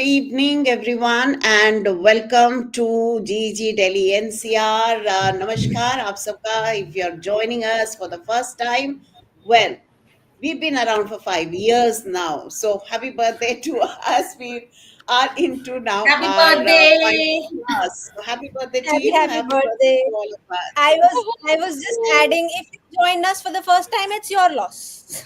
good evening, everyone, and welcome to GG Delhi NCR. Namaskar, aap sabka. If you're joining us for the first time, well, we've been around for 5 years now. So happy birthday to us. We are into now Happy our five birthday! plus. So happy birthday to Happy you. happy Happy birthday birthday. to all of us. I was just So, adding, if you joined us for the first time, it's your loss.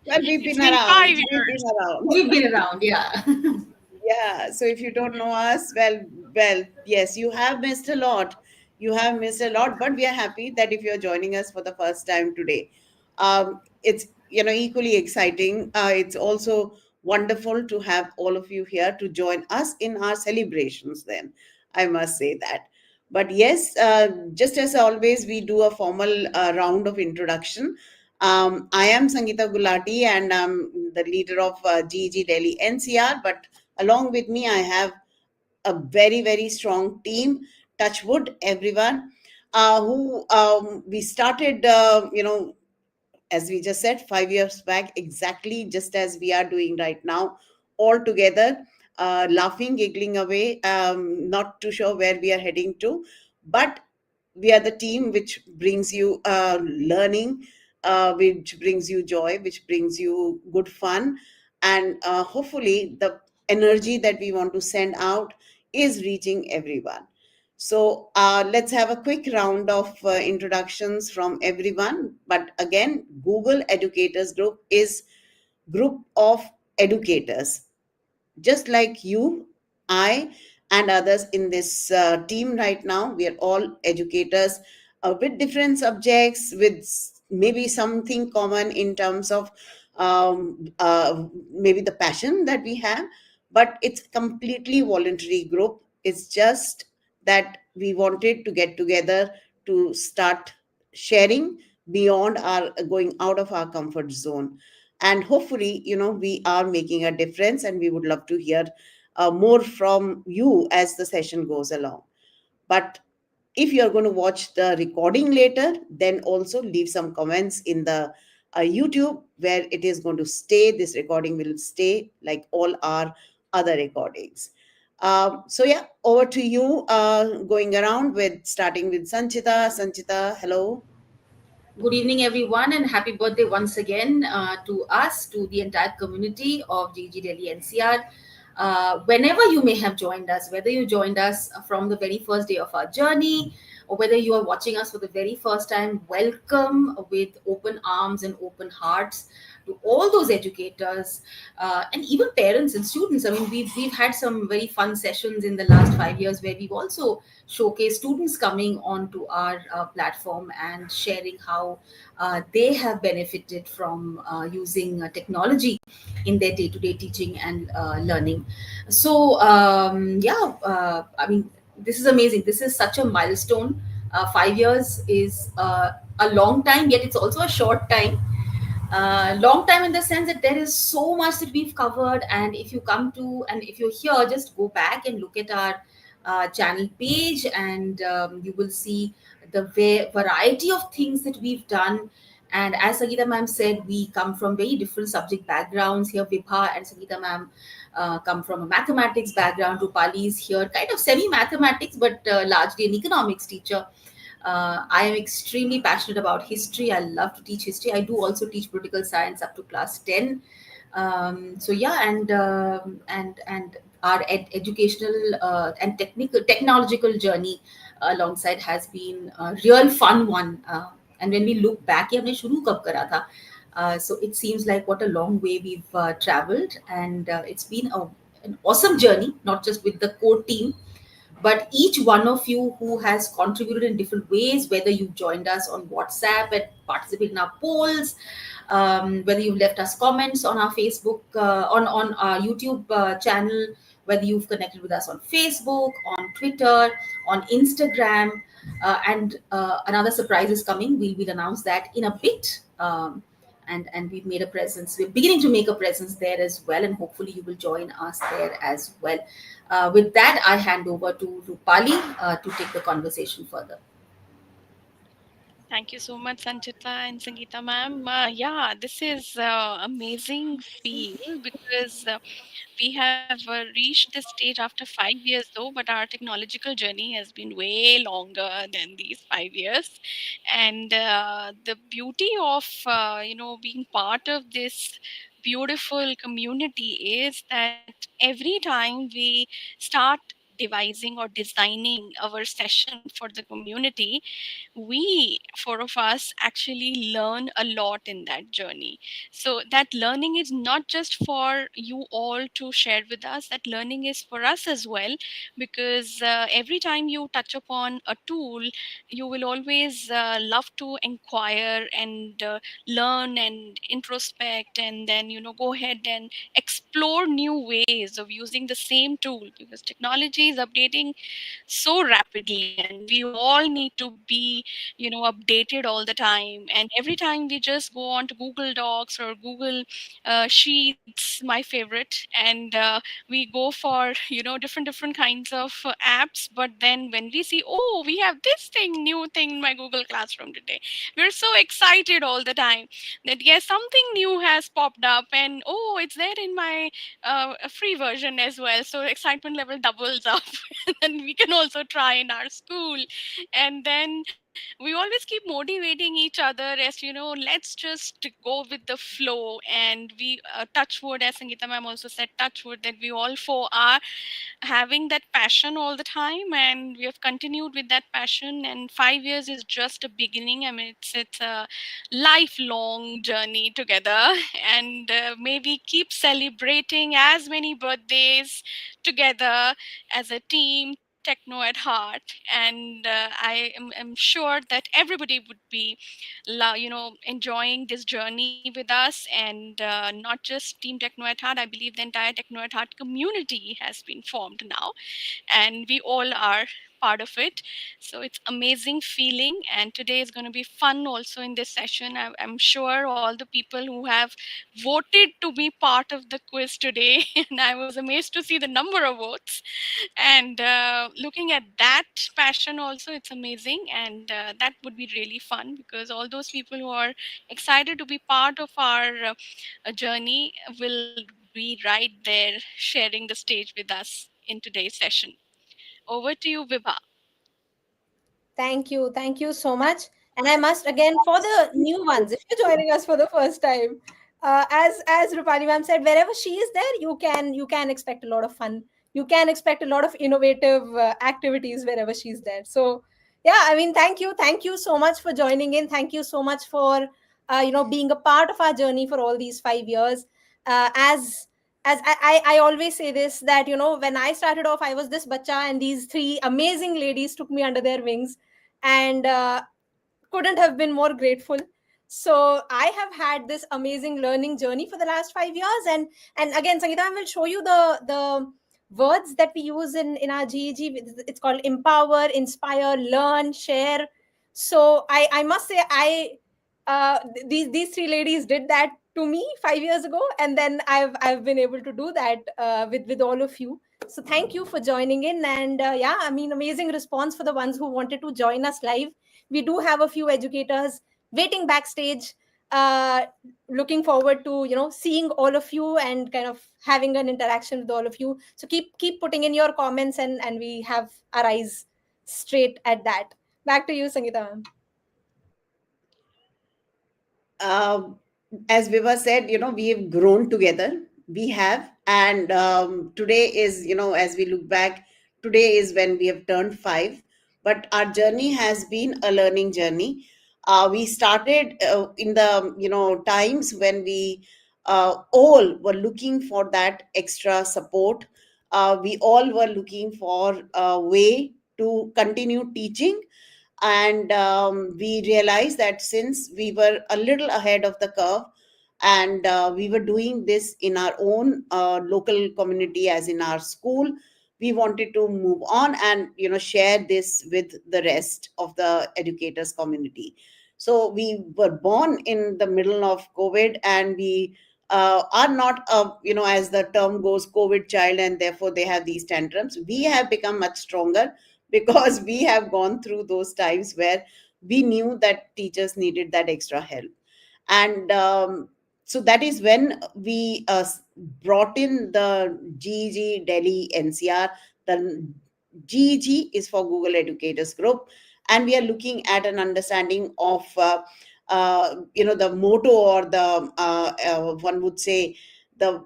well, we've It's been been around. five We've been years. around. We've been around, yeah. Yeah, so if you don't know us, well, yes, you have missed a lot. You have missed a lot, but we are happy that if you're joining us for the first time today, it's equally exciting. It's also wonderful to have all of you here to join us in our celebrations. Then I must say that. But yes, just as always, we do a formal round of introduction. I am Sangeeta Gulati, and I'm the leader of GEG Delhi NCR. But along with me, I have a very, very strong team. Touch wood, everyone. Who we started, as we just said, 5 years back, exactly just as we are doing right now, all together, laughing, giggling away, not too sure where we are heading to, but we are the team which brings you learning, which brings you joy, which brings you good fun, and hopefully the energy that we want to send out is reaching everyone. So let's have a quick round of introductions from everyone. But again, Google Educators Group is group of educators just like you, I, and others in this team right now. We are all educators with different subjects, with maybe something common in terms of maybe the passion that we have, but it's completely voluntary group. It's just that we wanted to get together to start sharing beyond our going out of our comfort zone, and hopefully we are making a difference, and we would love to hear more from you as the session goes along. But if you're going to watch the recording later, then also leave some comments in the YouTube, where it is going to stay. This recording will stay like all our other recordings. So yeah, over to you, going around with starting with Sanchita. Hello. Good evening, everyone, and happy birthday once again to us, to the entire community of GG Delhi NCR. Whenever you may have joined us, whether you joined us from the very first day of our journey, or whether you are watching us for the very first time, welcome with open arms and open hearts to all those educators and even parents and students. I mean, we've had some very fun sessions in the last 5 years where we've also showcased students coming onto our platform and sharing how they have benefited from using technology in their day-to-day teaching and learning. So I mean, this is amazing. This is such a milestone. 5 years is a long time, yet it's also a short time. Long time in the sense that there is so much that we've covered, and if you come to and if you're here, just go back and look at our channel page, and you will see the variety of things that we've done. And as Sagita ma'am said, we come from very different subject backgrounds. Here Vibha and Sagita ma'am come from a mathematics background. Rupali is here kind of semi mathematics, but largely an economics teacher. I am extremely passionate about history. I love to teach history. I do also teach political science up to class 10. So yeah, and our educational and technological journey alongside has been a real fun one. And when we look back, ये हमने शुरू कब करा था? So it seems like what a long way we've traveled, and it's been an awesome journey, not just with the core team, but each one of you who has contributed in different ways, whether you've joined us on WhatsApp and participated in our polls, whether you've left us comments on our Facebook, on our YouTube channel, whether you've connected with us on Facebook, on Twitter, on Instagram, and another surprise is coming. We'll announce that in a bit. And we've made a presence. We're beginning to make a presence there as well, and hopefully you will join us there as well. With that, I hand over to Rupali to take the conversation further. Thank you so much, Sanchita and Sangeeta ma'am. Yeah, this is amazing feel because we have reached this stage after 5 years, though, but our technological journey has been way longer than these 5 years. And the beauty of being part of this beautiful community is that every time we start devising or designing our session for the community, we, four of us, actually learn a lot in that journey. So that learning is not just for you all to share with us, that learning is for us as well, because every time you touch upon a tool, you will always love to inquire and learn and introspect, and then go ahead and explore new ways of using the same tool, because technology is updating so rapidly and we all need to be updated all the time. And every time we just go on to Google Docs or Google Sheets, my favorite, and we go for different kinds of apps. But then when we see, oh, we have this new thing in my Google Classroom today, we're so excited all the time that yes, something new has popped up, and oh, it's there in my free version as well, so excitement level doubles up. And we can also try in our school. And then we always keep motivating each other as let's just go with the flow. And we touch wood, as Sangeeta ma'am also said, touch wood, that we all four are having that passion all the time, and we have continued with that passion. And 5 years is just a beginning. I mean, it's a lifelong journey together. And maybe keep celebrating as many birthdays together as a team, techno at heart. And I am sure that everybody would be enjoying this journey with us. And not just team techno at heart, I believe the entire techno at heart community has been formed now, and we all are part of it. So it's amazing feeling, and today is going to be fun also in this session. I'm sure all the people who have voted to be part of the quiz today and I was amazed to see the number of votes. And looking at that passion also, it's amazing. And that would be really fun, because all those people who are excited to be part of our journey will be right there sharing the stage with us in today's session. Over to you, Vibha. Thank you. Thank you so much. And I must again, for the new ones, if you're joining us for the first time, as Rupali ma'am said, wherever she is there, you can expect a lot of fun. You can expect a lot of innovative activities wherever she's there. So yeah, I mean, thank you so much for joining in. Thank you so much for being a part of our journey for all these 5 years. As I always say this, that when I started off, I was this bacha, and these three amazing ladies took me under their wings, and couldn't have been more grateful. So I have had this amazing learning journey for the last 5 years. And again, Sangeeta, I will show you the words that we use in our GEG. It's called empower, inspire, learn, share. So I must say, these three ladies did that to me 5 years ago, and then I've been able to do that with all of you. So thank you for joining in. And yeah, I mean, amazing response for the ones who wanted to join us live. We do have a few educators waiting backstage, uh, looking forward to seeing all of you and kind of having an interaction with all of you. So keep putting in your comments, and we have our eyes straight at that. Back to you, Sangeeta ma'am. um, as Viva said, we have grown together. We have, and today is, as we look back, today is when we have turned 5. But our journey has been a learning journey. We started in the, times when we all were looking for that extra support. We all were looking for a way to continue teaching, and we realized that since we were a little ahead of the curve, and we were doing this in our own local community, as in our school, we wanted to move on and share this with the rest of the educators community. So we were born in the middle of COVID, and we are not as the term goes, COVID child, and therefore they have these tantrums. We have become much stronger because we have gone through those times where we knew that teachers needed that extra help. And so that is when we brought in the GEG Delhi NCR. The GEG is for Google Educators Group, and we are looking at an understanding of the motto, or the one would say, the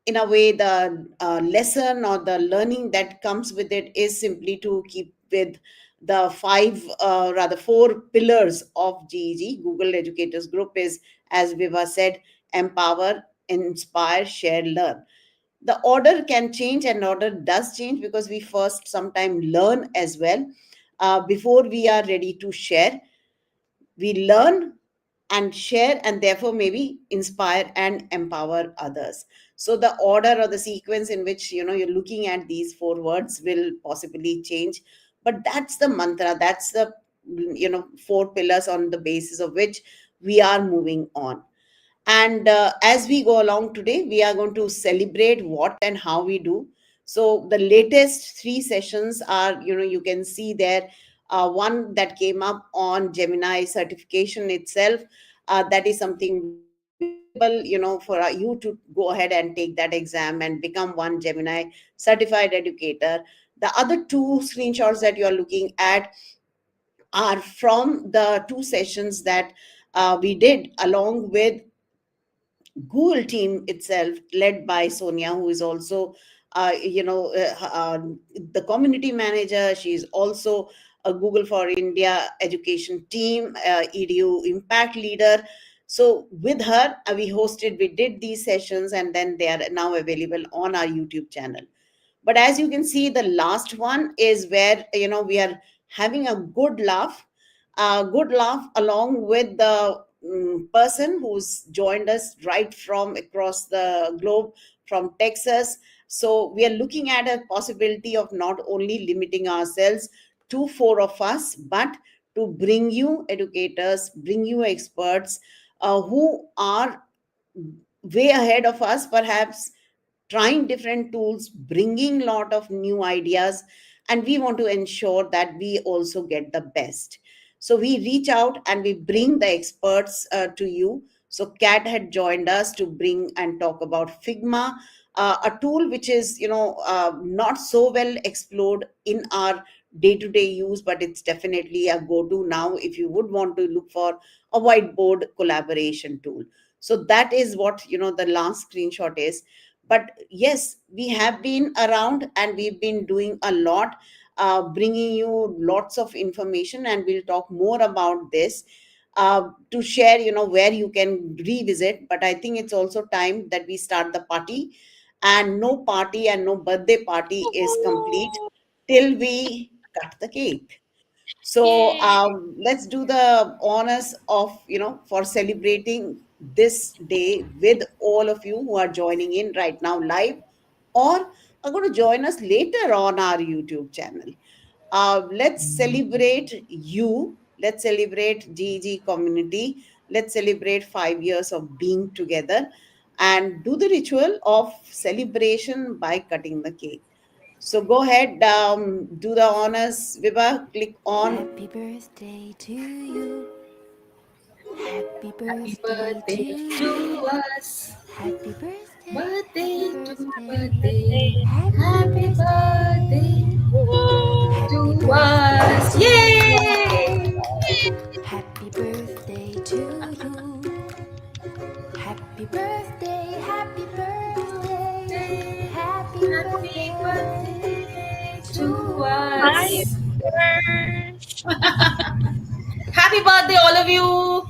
in a way, the lesson or the learning that comes with it is simply to keep with the five, rather four pillars of GEG. Google Educators Group is, as Viva said, empower, inspire, share, learn. The order can change, and order does change, because we first sometime learn as well, before we are ready to share. We learn and share, and therefore maybe inspire and empower others. So the order or the sequence in which you're looking at these four words will possibly change, but that's the mantra, that's the four pillars on the basis of which we are moving on. And as we go along today, we are going to celebrate what and how we do. So the latest three sessions are, you can see there, one that came up on Gemini certification itself. That is something which is available, for you to go ahead and take that exam and become one Gemini certified educator. The other two screenshots that you are looking at are from the two sessions that we did along with Google team itself, led by Sonia, who is also, the community manager. She's also a Google for India education team, EDU impact leader. So with her, we did these sessions, and then they are now available on our YouTube channel. But as you can see, the last one is where we are having a good laugh along with the person who's joined us right from across the globe, from Texas. So we are looking at a possibility of not only limiting ourselves to four of us, but to bring you educators, bring you experts who are way ahead of us, perhaps trying different tools, bringing lot of new ideas, and we want to ensure that we also get the best. So we reach out and we bring the experts to you. So Kat had joined us to bring and talk about Figma, a tool which is not so well explored in our day-to-day use, but it's definitely a go-to now if you would want to look for a whiteboard collaboration tool. So that is what the last screenshot is. But yes, we have been around and we've been doing a lot, bringing you lots of information, and we'll talk more about this to share where you can revisit. But I think it's also time that we start the party, and no party and no birthday party is complete till we cut the cake. So Yay. let's do the honors of, for celebrating this day with all of you who are joining in right now live, or are going to join us later on our YouTube channel. Let's celebrate you. Let's celebrate GG community. Let's celebrate 5 years of being together, and do the ritual of celebration by cutting the cake. So go ahead, do the honors. Viva, click on. Happy birthday to you. Happy Happy birthday to birthday to you. us. Happy birthday. Happy Birthday to birthday. birthday. Happy Happy birthday birthday. Happy to birthday us. to Yay! you. Happy birthday to you. Happy birthday. Happy birthday. Birthday. Happy Happy birthday birthday to to Hi, us. you. viewers. Happy birthday, all of you.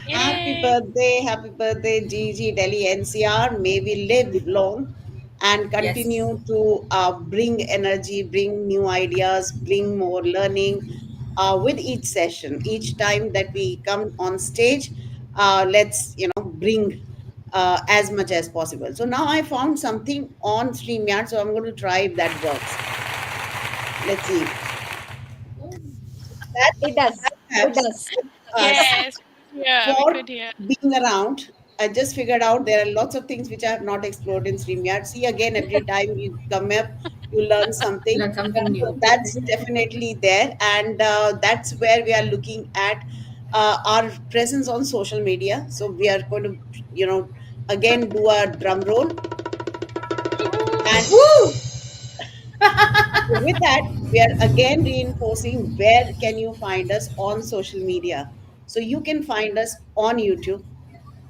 Yay. Happy birthday, GG Delhi NCR. May we live long and Yes. continue to bring energy, bring new ideas, bring more learning with each session. Each time that we come on stage, let's bring as much as possible. So now I found something on StreamYard, so I'm going to try if that works. Let's see. So that It does. It perhaps does. us Yes, yeah, we for could hear. being around. I just figured out there are lots of things which I have not explored in StreamYard. See, again, every time you come up, you learn something. Learn something So new. that's definitely there, and that's where we are looking at our presence on social media. So we are going to, again do a drum roll, and Woo! with that, we are again reinforcing where can you find us on social media. So you can find us on YouTube.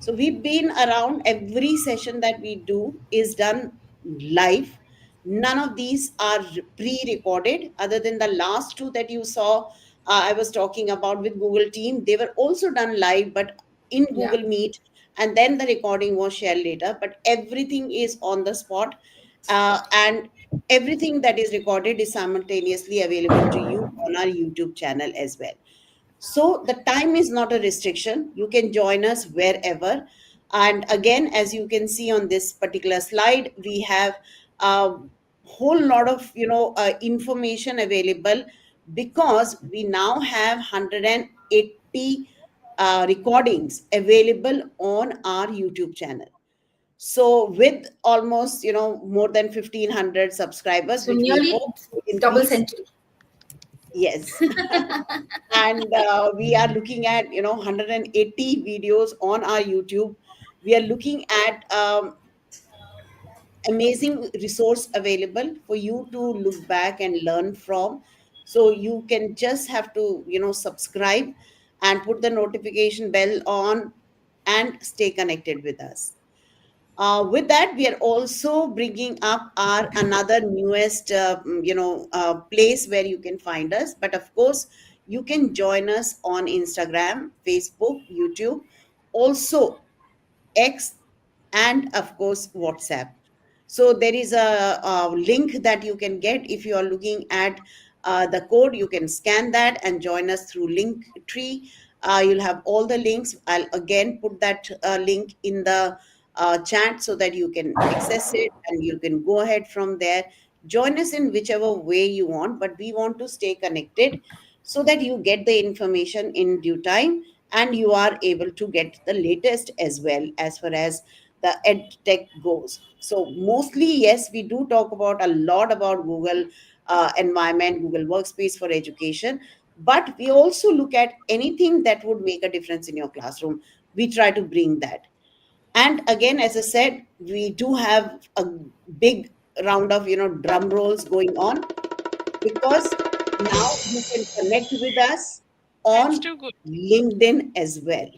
So we've been around. Every session that we do is done live. None of these are pre-recorded, other than the last two that you saw. I was talking about with Google Team. They were also done live, but in Yeah. Google Meet, and then the recording was shared later. But everything is on the spot, and everything that is recorded is simultaneously available to you on our YouTube channel as well. So the time is not a restriction. You can join us wherever. And again, as you can see on this particular slide, we have a whole lot of information available, because we now have 180 recordings available on our YouTube channel. So with almost more than 1,500 subscribers, So which we nearly hope to double increase. century. Yes. And we are looking at 180 videos on our YouTube. We are looking at amazing resource available for you to look back and learn from. So you can just have to subscribe and put the notification bell on and stay connected with us. With that, we are also bringing up our another newest, place where you can find us. But of course, you can join us on Instagram, Facebook, YouTube, also X, and of course WhatsApp. So there is a link that you can get. If you are looking at the code, you can scan that and join us through Linktree. You'll have all the links. I'll again put that link in the chat so that you can access it and you can go ahead from there. Join us in whichever way you want, but we want to stay connected so that you get the information in due time, and you are able to get the latest as well as far as the ed tech goes. So mostly, yes, we do talk about a lot about Google environment, Google Workspace for education, but we also look at anything that would make a difference in your classroom. We try to bring that. And again, as I said, we do have a big round of drum rolls going on, because now you can connect with us That's on too good. LinkedIn as well.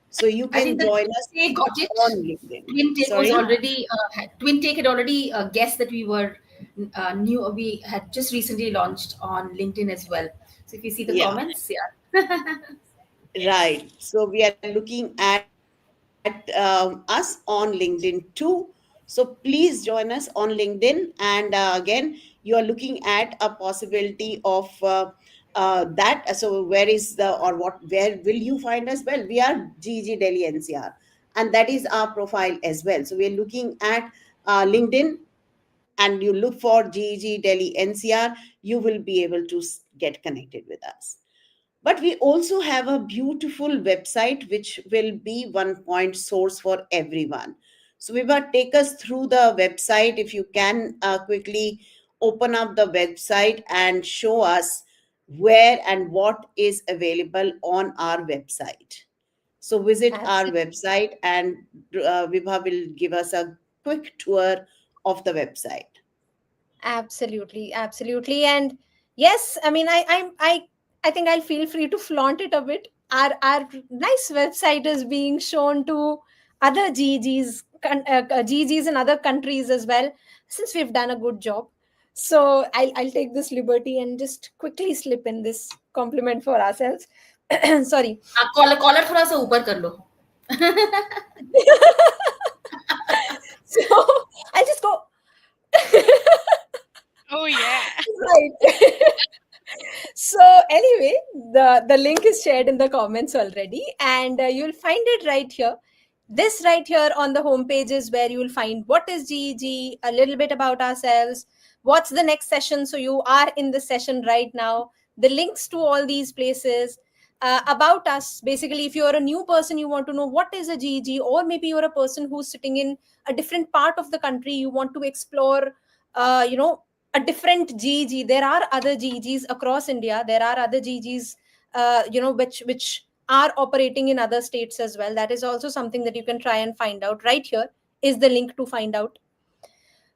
So you I can think that join us they got it. on LinkedIn. Twin Take was Sorry? already Twin Take had already guessed that we were new. We had just recently launched on LinkedIn as well. So if you see the Yeah. comments, yeah. Right. So we are looking at us on LinkedIn too. So please join us on LinkedIn. And again, you are looking at a possibility of that. So where is the, or what, where will you find us? Well, we are GG Delhi NCR, and that is our profile as well. So we are looking at LinkedIn, and you look for GG Delhi NCR, you will be able to get connected with us. But we also have a beautiful website which will be one point source for everyone. So we will take us through the website. If you can quickly open up the website and show us where and what is available on our website. So visit our Absolutely. website, and Vibha will give us a quick tour of the website. Absolutely, absolutely. And yes, I mean, I think I'll feel free to flaunt it a bit. Our nice website is being shown to other GGs in other countries as well, since we've done a good job. So I'll take this liberty and just quickly slip in this compliment for ourselves. Sorry. Collar थोड़ा सा ऊपर कर लो. So I'll just go. Oh yeah. Right. So anyway, the link is shared in the comments already, and you'll find it right here. This right here on the homepage is where you'll find what is GEG, a little bit about ourselves, what's the next session. So you are in the session right now. The links to all these places. About us, basically, if you're a new person, you want to know what is a GEG, or maybe you're a person who's sitting in a different part of the country, you want to explore, you know, a different GEG. There are other GEGs across India. There are other GEGs, which are operating in other states as well. That is also something that you can try and find out. Right here is the link to find out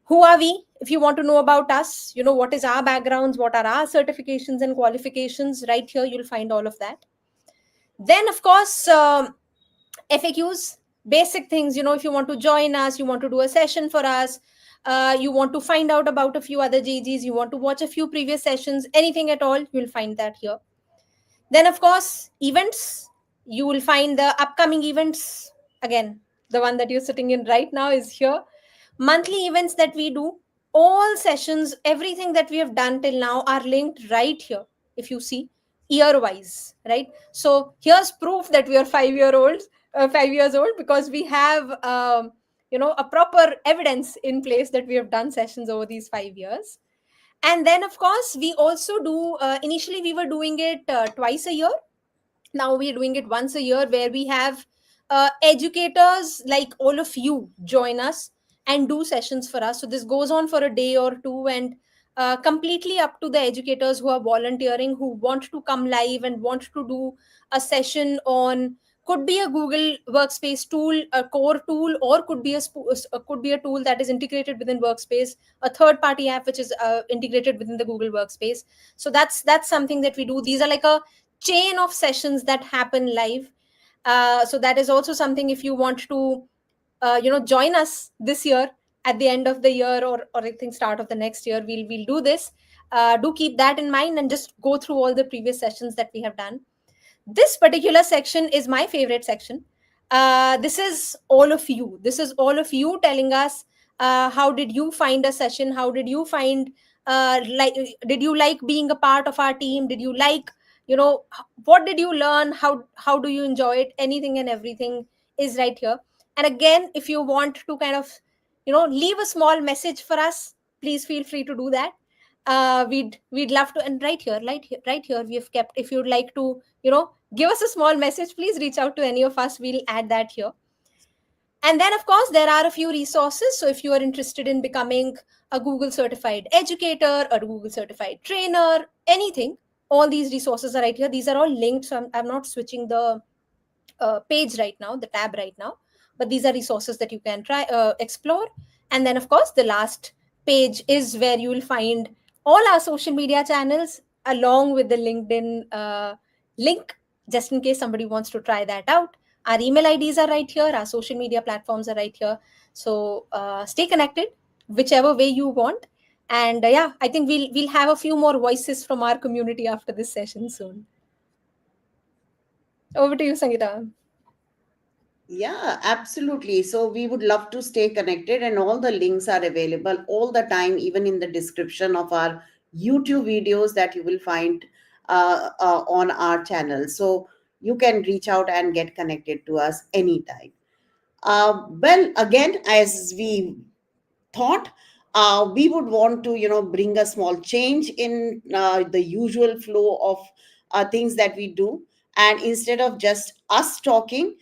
who are we. If you want to know about us, what is our backgrounds, what are our certifications and qualifications. Right here, you'll find all of that. Then, of course, FAQs, basic things. If you want to join us, you want to do a session for us, you want to find out about a few other GGs, you want to watch a few previous sessions, anything at all, you'll find that here. Then, of course, events. You will find the upcoming events. Again, the one that you're sitting in right now is here. Monthly events that we do, all sessions, everything that we have done till now are linked right here. If you see, year wise, right? So here's proof that we are 5 year olds, 5 years old, because we have a proper evidence in place that we have done sessions over these 5 years. And then, of course, we also do, initially we were doing it twice a year. Now we're doing it once a year, where we have educators like all of you join us and do sessions for us. So this goes on for a day or two, and completely up to the educators who are volunteering, who want to come live and want to do a session on, could be a Google Workspace tool, a core tool, or could be a tool that is integrated within Workspace, a third party app which is integrated within the Google Workspace. So that's something that we do. These are like a chain of sessions that happen live. So that is also something, if you want to join us this year, at the end of the year, or I think start of the next year, we'll do this. Do keep that in mind and just go through all the previous sessions that we have done. This particular section is my favorite section. This is all of you. This is all of you telling us, how did you find a session? How did you find, like, did you like being a part of our team? Did you like, what did you learn? How do you enjoy it? Anything and everything is right here. And again, if you want to kind of, leave a small message for us, please feel free to do that. We'd love to. And right here we have kept, if you'd like to give us a small message, please reach out to any of us. We'll add that here. And then, of course, there are a few resources. So if you are interested in becoming a Google certified educator, or a Google certified trainer, anything, all these resources are right here. These are all linked. So I'm not switching the page right now, the tab right now, but these are resources that you can try explore. And then, of course, the last page is where you will find all our social media channels, along with the LinkedIn link, just in case somebody wants to try that out. Our email IDs are right here, our social media platforms are right here. So stay connected whichever way you want. And yeah, I think we'll have a few more voices from our community after this session soon. Over to you, Sangeeta. Yeah, absolutely. So we would love to stay connected, and all the links are available all the time, even in the description of our YouTube videos that you will find on our channel. So you can reach out and get connected to us anytime. Well, again, as we thought, we would want to bring a small change in the usual flow of things that we do, and instead of just us talking,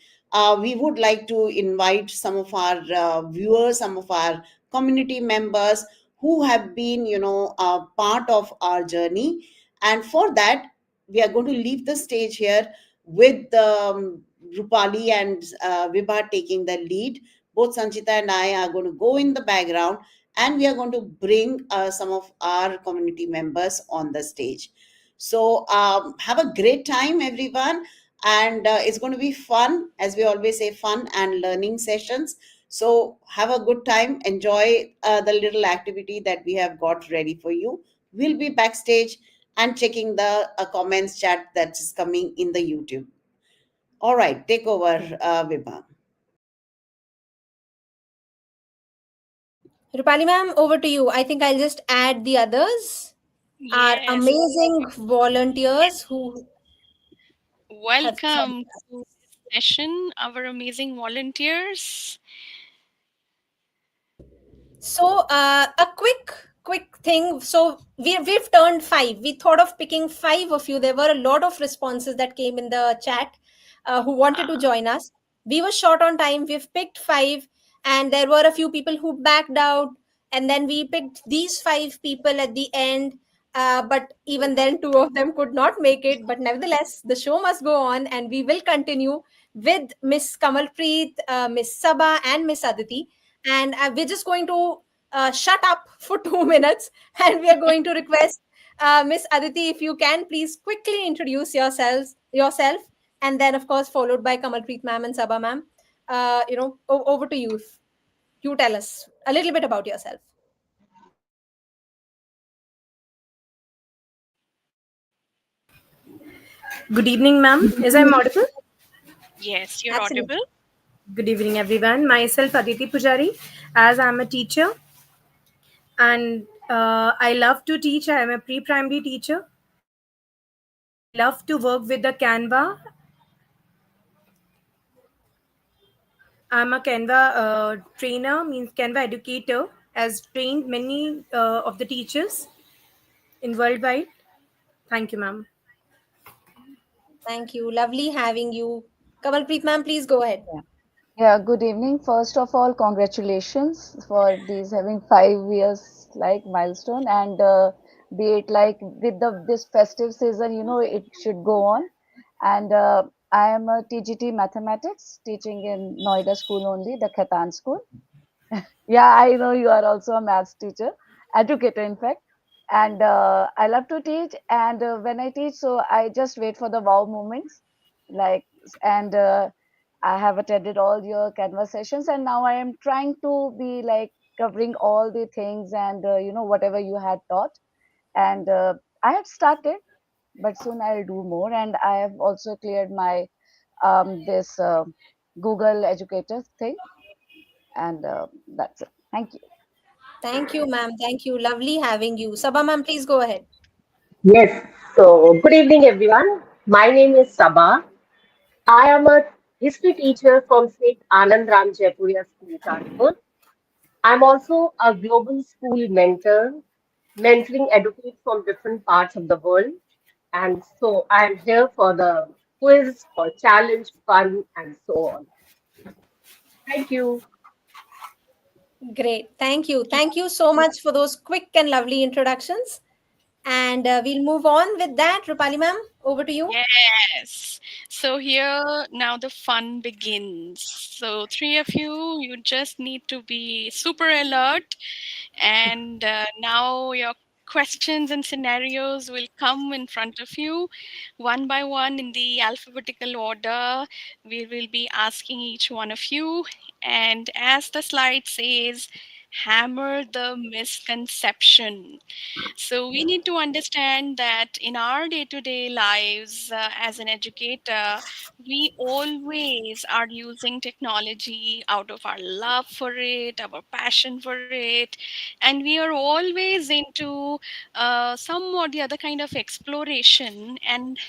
we would like to invite some of our viewers, some of our community members who have been part of our journey. And for that, we are going to leave the stage here with Rupali and Vibha taking the lead. Both Sanchita and I are going to go in the background, and we are going to bring some of our community members on the stage. So have a great time, everyone. And it's going to be fun, as we always say, fun and learning sessions. So have a good time. Enjoy the little activity that we have got ready for you. We'll be backstage and checking the comments chat that's coming in the YouTube. All right, take over, Vibha. Rupali ma'am, over to you. I think I'll just add the others. Our Yes. amazing volunteers who have Welcome joined us. to this session, our amazing volunteers. So, a quick thing. So we've turned 5. We thought of picking 5 of you. There were a lot of responses that came in the chat, who wanted to Ah, join us. We were short on time. We've picked 5, and there were a few people who backed out. and then we picked these five people at the end. But even then, two of them could not make it. But nevertheless, the show must go on, and we will continue with Miss Kamalpreet, Miss Saba, and Miss Aditi. And we're just going to shut up for 2 minutes, and we are going to request Miss Aditi, if you can, please quickly introduce yourself, and then, of course, followed by Kamalpreet ma'am and Saba ma'am. Over to you. You tell us a little bit about yourself. Good evening, ma'am. Is I audible? Yes, you're Absolutely. audible. Good evening, everyone. Myself, Aditi Pujari, as I'm a teacher and I love to teach. I am a pre primary teacher and I love to work with the Canva. I'm a Canva trainer, means Canva educator, has trained many of the teachers in worldwide. Thank you, ma'am. Thank you. Lovely having you. Kamalpreet ma'am, please go ahead. Yeah. Yeah, good evening. First of all, congratulations for these having 5 years like milestone and be it like with the this festive season, it should go on. And I am a TGT mathematics teaching in Noida school only, the Khatan school. Yeah, I know you are also a maths teacher, educator in fact. And I love to teach. And when I teach, so I just wait for the wow moments, like and I have attended all your Canvas sessions, and now I am trying to be like covering all the things and whatever you had taught. And I have started, but soon I'll do more. And I have also cleared my this Google Educator thing, and that's it. Thank you. Thank you, ma'am. Thank you. Lovely having you. Saba ma'am, please go ahead. Yes, so good evening, everyone. My name is Sabah. I am a history teacher from St. Anand Ram Jaipuria School, Kanpur. I'm also a global school mentor, mentoring educates from different parts of the world. And so I'm here for the quiz, for challenge, fun, and so on. Thank you. Great. Thank you. Thank you so much for those quick and lovely introductions. And we'll move on with that. Rupali ma'am, over to you. Yes. So here now the fun begins. So three of you just need to be super alert, and now your questions and scenarios will come in front of you one by one in the alphabetical order. We will be asking each one of you, and as the slide says, hammer the misconception. So we need to understand that in our day-to-day lives as an educator, we always are using technology out of our love for it, our passion for it, and we are always into some or the other kind of exploration and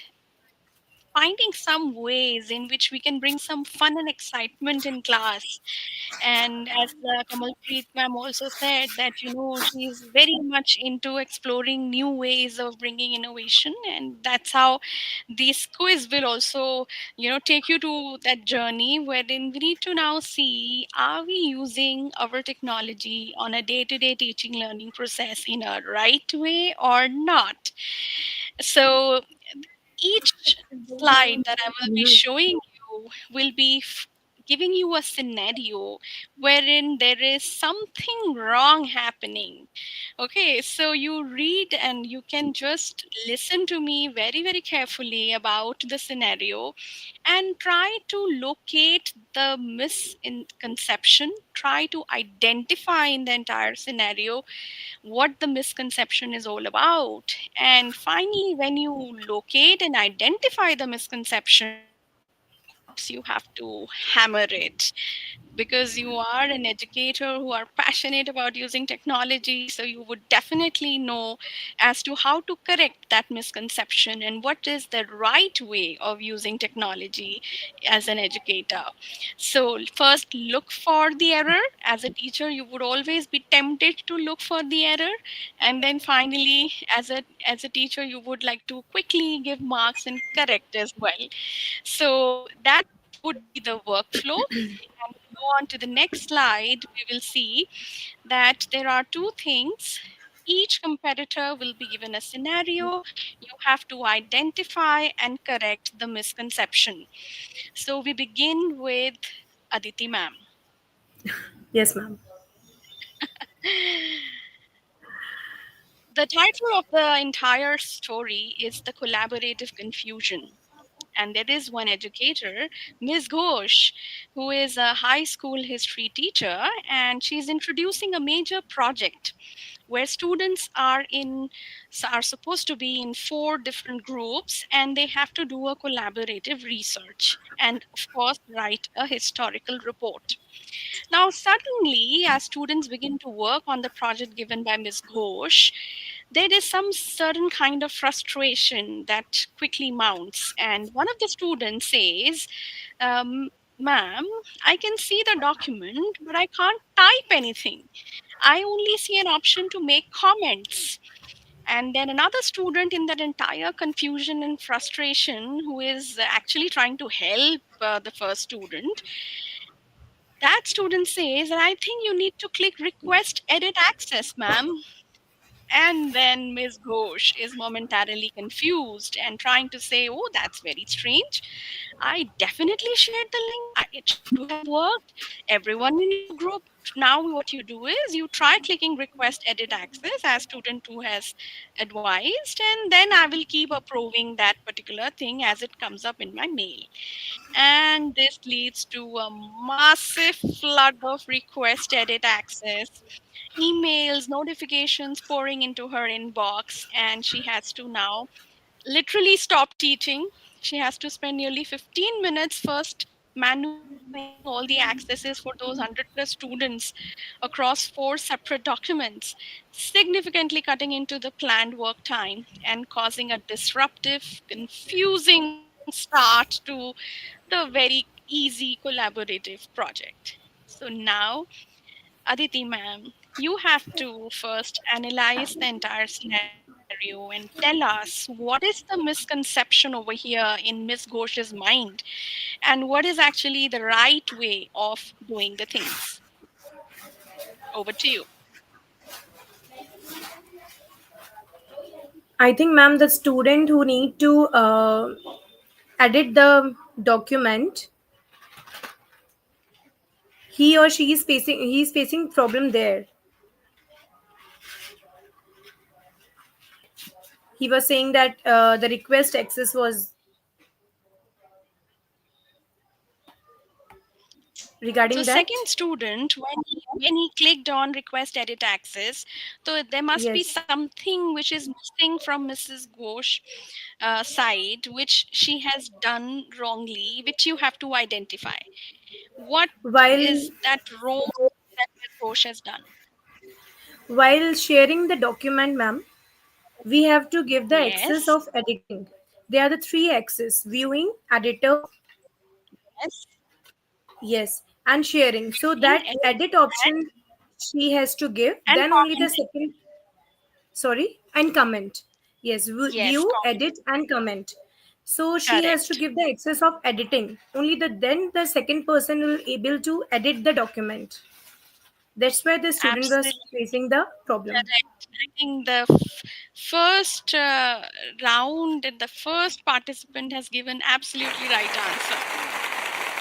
finding some ways in which we can bring some fun and excitement in class. And as Kamalpreet ma'am also said that she is very much into exploring new ways of bringing innovation, and that's how this quiz will also take you to that journey wherein we need to now see, are we using our technology on a day-to-day teaching learning process in a right way or not. So each slide that I will be showing you will be giving you a scenario wherein there is something wrong happening. Okay, so you read and you can just listen to me very, very carefully about the scenario and try to locate the misconception, try to identify in the entire scenario what the misconception is all about. And finally, when you locate and identify the misconception, of course, you have to hammer it because you are an educator who are passionate about using technology, so you would definitely know as to how to correct that misconception and what is the right way of using technology as an educator. So first, look for the error. As a teacher, you would always be tempted to look for the error, and then finally, as a teacher, you would like to quickly give marks and correct as well. So that would be the workflow. And go on to the next slide, we will see that there are two things. Each competitor will be given a scenario. You have to identify and correct the misconception. So we begin with Aditi ma'am. Yes, ma'am. The title of the entire story is The Collaborative Confusion. And there is one educator, Ms. Ghosh, who is a high school history teacher, and she's introducing a major project where students are supposed to be in four different groups, and they have to do a collaborative research and of course write a historical report. Now suddenly, as students begin to work on the project given by Ms. Ghosh, there is some certain kind of frustration that quickly mounts, and one of the students says, um, ma'am, I can see the document but I can't type anything. I only see an option to make comments. And then another student, in that entire confusion and frustration, who is actually trying to help the first student, that student says, I think you need to click request edit access, ma'am. And then Ms. Ghosh is momentarily confused and trying to say, oh, that's very strange. I definitely shared the link. It should have worked. Everyone in your group. Now, what you do is you try clicking request edit access as student 2 has advised, and then I will keep approving that particular thing as it comes up in my mail. And this leads to a massive flood of request edit access, emails, notifications pouring into her inbox, and she has to now literally stop teaching. She has to spend nearly 15 minutes first manually granting all the accesses for those 100 plus students across four separate documents, significantly cutting into the planned work time and causing a disruptive, confusing start to the very easy collaborative project. So now, Aditi ma'am, you have to first analyze the entire scenario and tell us what is the misconception over here in Miss Ghosh's mind, and what is actually the right way of doing the things. Over to you. I think, ma'am, the student who need to edit the document, he is facing problem there. He was saying that the request access was So regarding second that. student, when he clicked on request edit access, so there must be Yes, something which is missing from Mrs. Ghosh side, which she has done wrongly, which you have to identify. What while is that wrong that Ms. Ghosh has done? while sharing the document, ma'am, we have to give the access Yes, of editing. There are the three access: viewing, editor, yes, yes, and sharing. So viewing, that edit, edit option she has to give. and Then only the commenting. second, sorry, and comment. Yes, Yes, view, comment. edit, and comment. So she has to Correct. give the access of editing. Only then the second person will able to edit the document. That's where the student was Absolutely facing the problem. correct. I think the first round, the first participant has given absolutely right answer.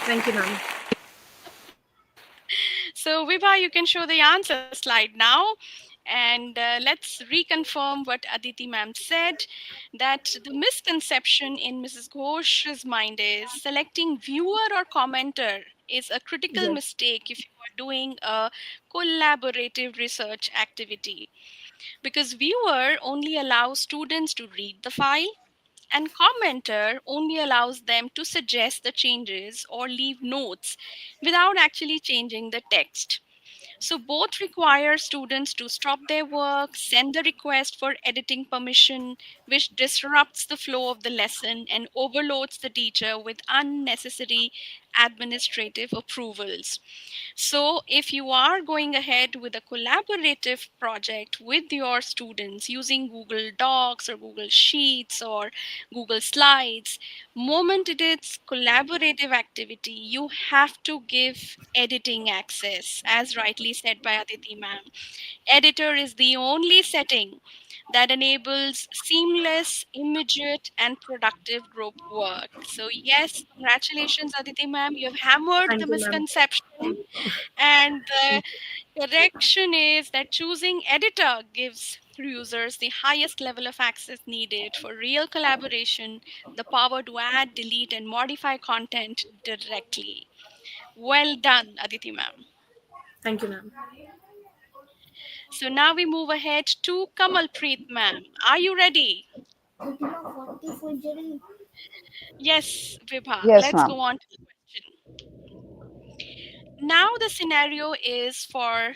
Thank you, ma'am. So, Vibha, you can show the answer slide now. And let's reconfirm what Aditi ma'am said, that the misconception in Mrs. Ghosh's mind is selecting viewer or commenter is a critical Yes. mistake if you are doing a collaborative research activity, because viewer only allows students to read the file, and commenter only allows them to suggest the changes or leave notes without actually changing the text. So both require students to stop their work, send a request for editing permission, which disrupts the flow of the lesson and overloads the teacher with unnecessary administrative approvals. So, if you are going ahead with a collaborative project with your students using Google Docs or Google Sheets or Google Slides, moment it is collaborative activity, you have to give editing access, as rightly said by Aditi ma'am. Editor is the only setting that enables seamless, immediate, and productive group work. So, yes, congratulations, Aditi ma'am. You have hammered the Thank you, ma'am. misconception. And the correction is that choosing editor gives users the highest level of access needed for real collaboration, the power to add, delete, and modify content directly. Well done, Aditi ma'am. Thank you, ma'am. So now we move ahead to Kamalpreet ma'am. Are you ready? Yes, Vibha. Yes, Let's ma'am. go on to the question. Now the scenario is for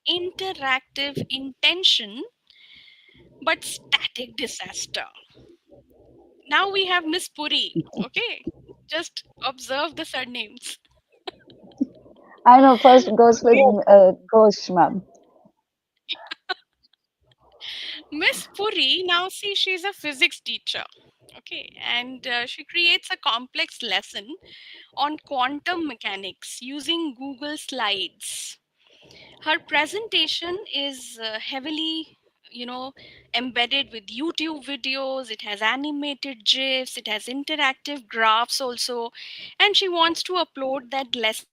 interactive intention but static disaster. Now we have Miss Puri. Okay, just observe the surnames. I know first goes with Ghosh, ma'am. Miss Puri, now see, she's a physics teacher. Okay, and she creates a complex lesson on quantum mechanics using Google Slides. Her presentation is heavily, you know, embedded with YouTube videos. It has animated gifs, it has interactive graphs also, and she wants to upload that lesson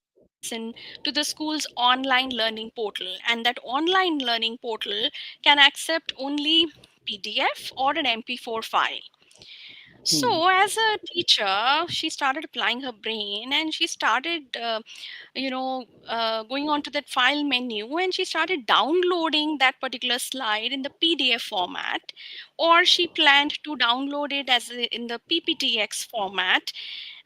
to the school's online learning portal. And that online learning portal can accept only PDF or an MP4 file. Hmm. So, as a teacher, she started applying her brain and she started going on to that file menu, and she started downloading that particular slide in the PDF format, or she planned to download it in the PPTX format,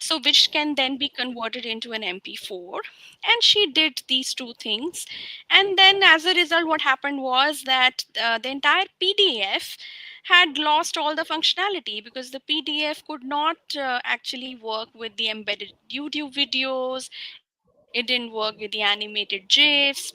so which can then be converted into an MP4. And she did these two things, and then as a result what happened was that the entire PDF had lost all the functionality because the PDF could not actually work with the embedded YouTube videos. It didn't work with the animated GIFs.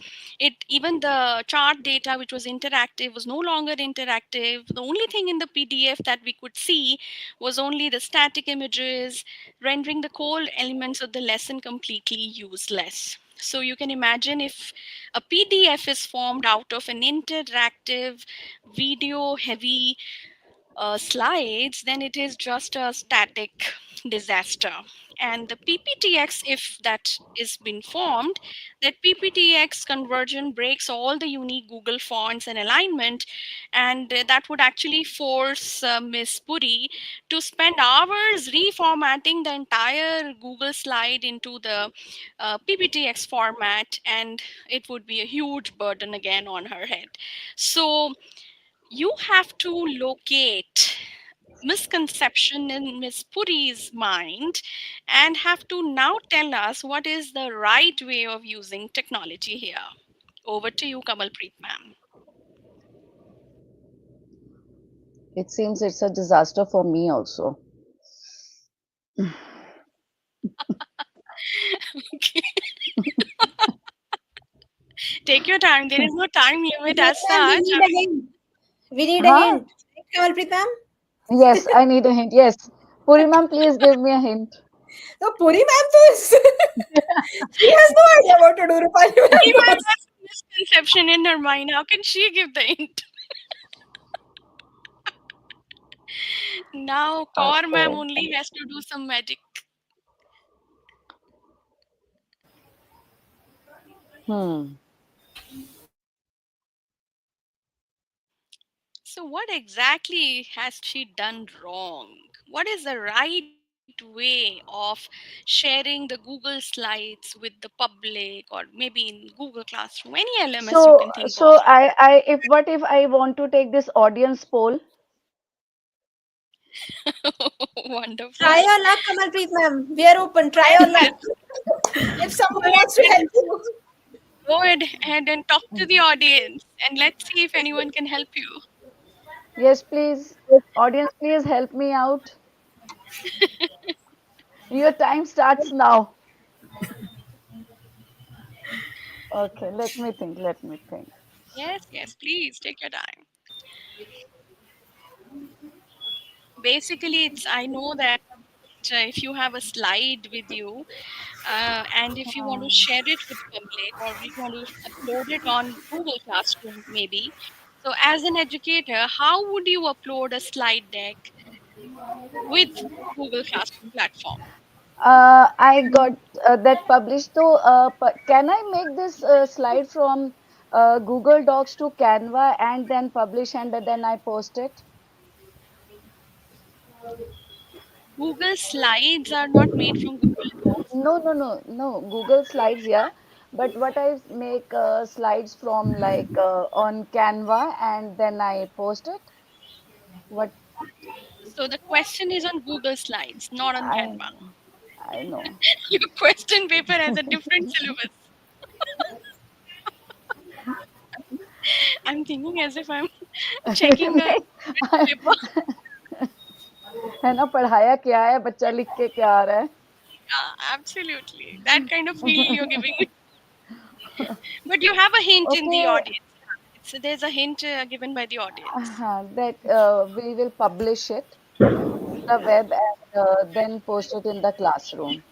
Even the chart data, which was interactive, was no longer interactive. The only thing in the PDF that we could see was only the static images, rendering the core elements of the lesson completely useless. So you can imagine, if a PDF is formed out of an interactive, video heavy slides, then it is just a static disaster. And the PPTX, if that is been formed, that PPTX conversion breaks all the unique Google fonts and alignment, and that would actually force Miss Puri to spend hours reformatting the entire Google slide into the PPTX format, and it would be a huge burden again on her head. So you have to locate misconception in Miss Puri's mind and have to now tell us what is the right way of using technology here. Over to you, Kamalpreet ma'am. It seems it's a disaster for me also. Okay. Take your time. There is no time limit Kamalpreet as ma'am, we such. need I a mean, hint. We need a Huh? hint. Kamalpreet ma'am? Yes, I need a hint. Yes. Puri ma'am, please give me a hint. So Puri ma'am to is she has no idea what to do. Rupali Puri ma'am ma'am knows. has a misconception in her mind. How can she give the hint? Now, Kaur ma'am Okay. only has to do some magic. Hmm. So, what exactly has she done wrong? What is the right way of sharing the Google Slides with the public, or maybe in Google Classroom, any LMS you can So, think of? if what if I want to take this audience poll? Wonderful. Try your luck, Kamalpreet ma'am. We are open. Try your luck. If Go someone wants to ahead, help you. go ahead and talk to the audience, and let's see if anyone can help you. Yes, please. Audience, please help me out. Your time starts now. Okay, let me think. Let me think. Yes, yes, please take your time. Basically, it's I know that if you have a slide with you, and if you want to share it with public, or you want to upload it on Google Classroom, maybe. So, as an educator, how would you upload a slide deck with Google Classroom platform? I got that published. So, can I make this slide from Google Docs to Canva and then publish and then I post it? Google Slides are not made from Google Docs. No, no, no, no. Google Slides, yeah. But what I make slides from like on Canva and then I post it. What So the question is on Google Slides, not on I Canva. I know. Your question paper has a different syllabus. I'm thinking as if I'm checking a नहीं, I- paper. है ना पढ़ाया क्या है बच्चा लिख के क्या आ रहा है Yeah, absolutely. That kind of feel you're giving me. But you have a hint in the okay audience. There's a hint given by the audience. that we will publish it on the web and then post it in the classroom.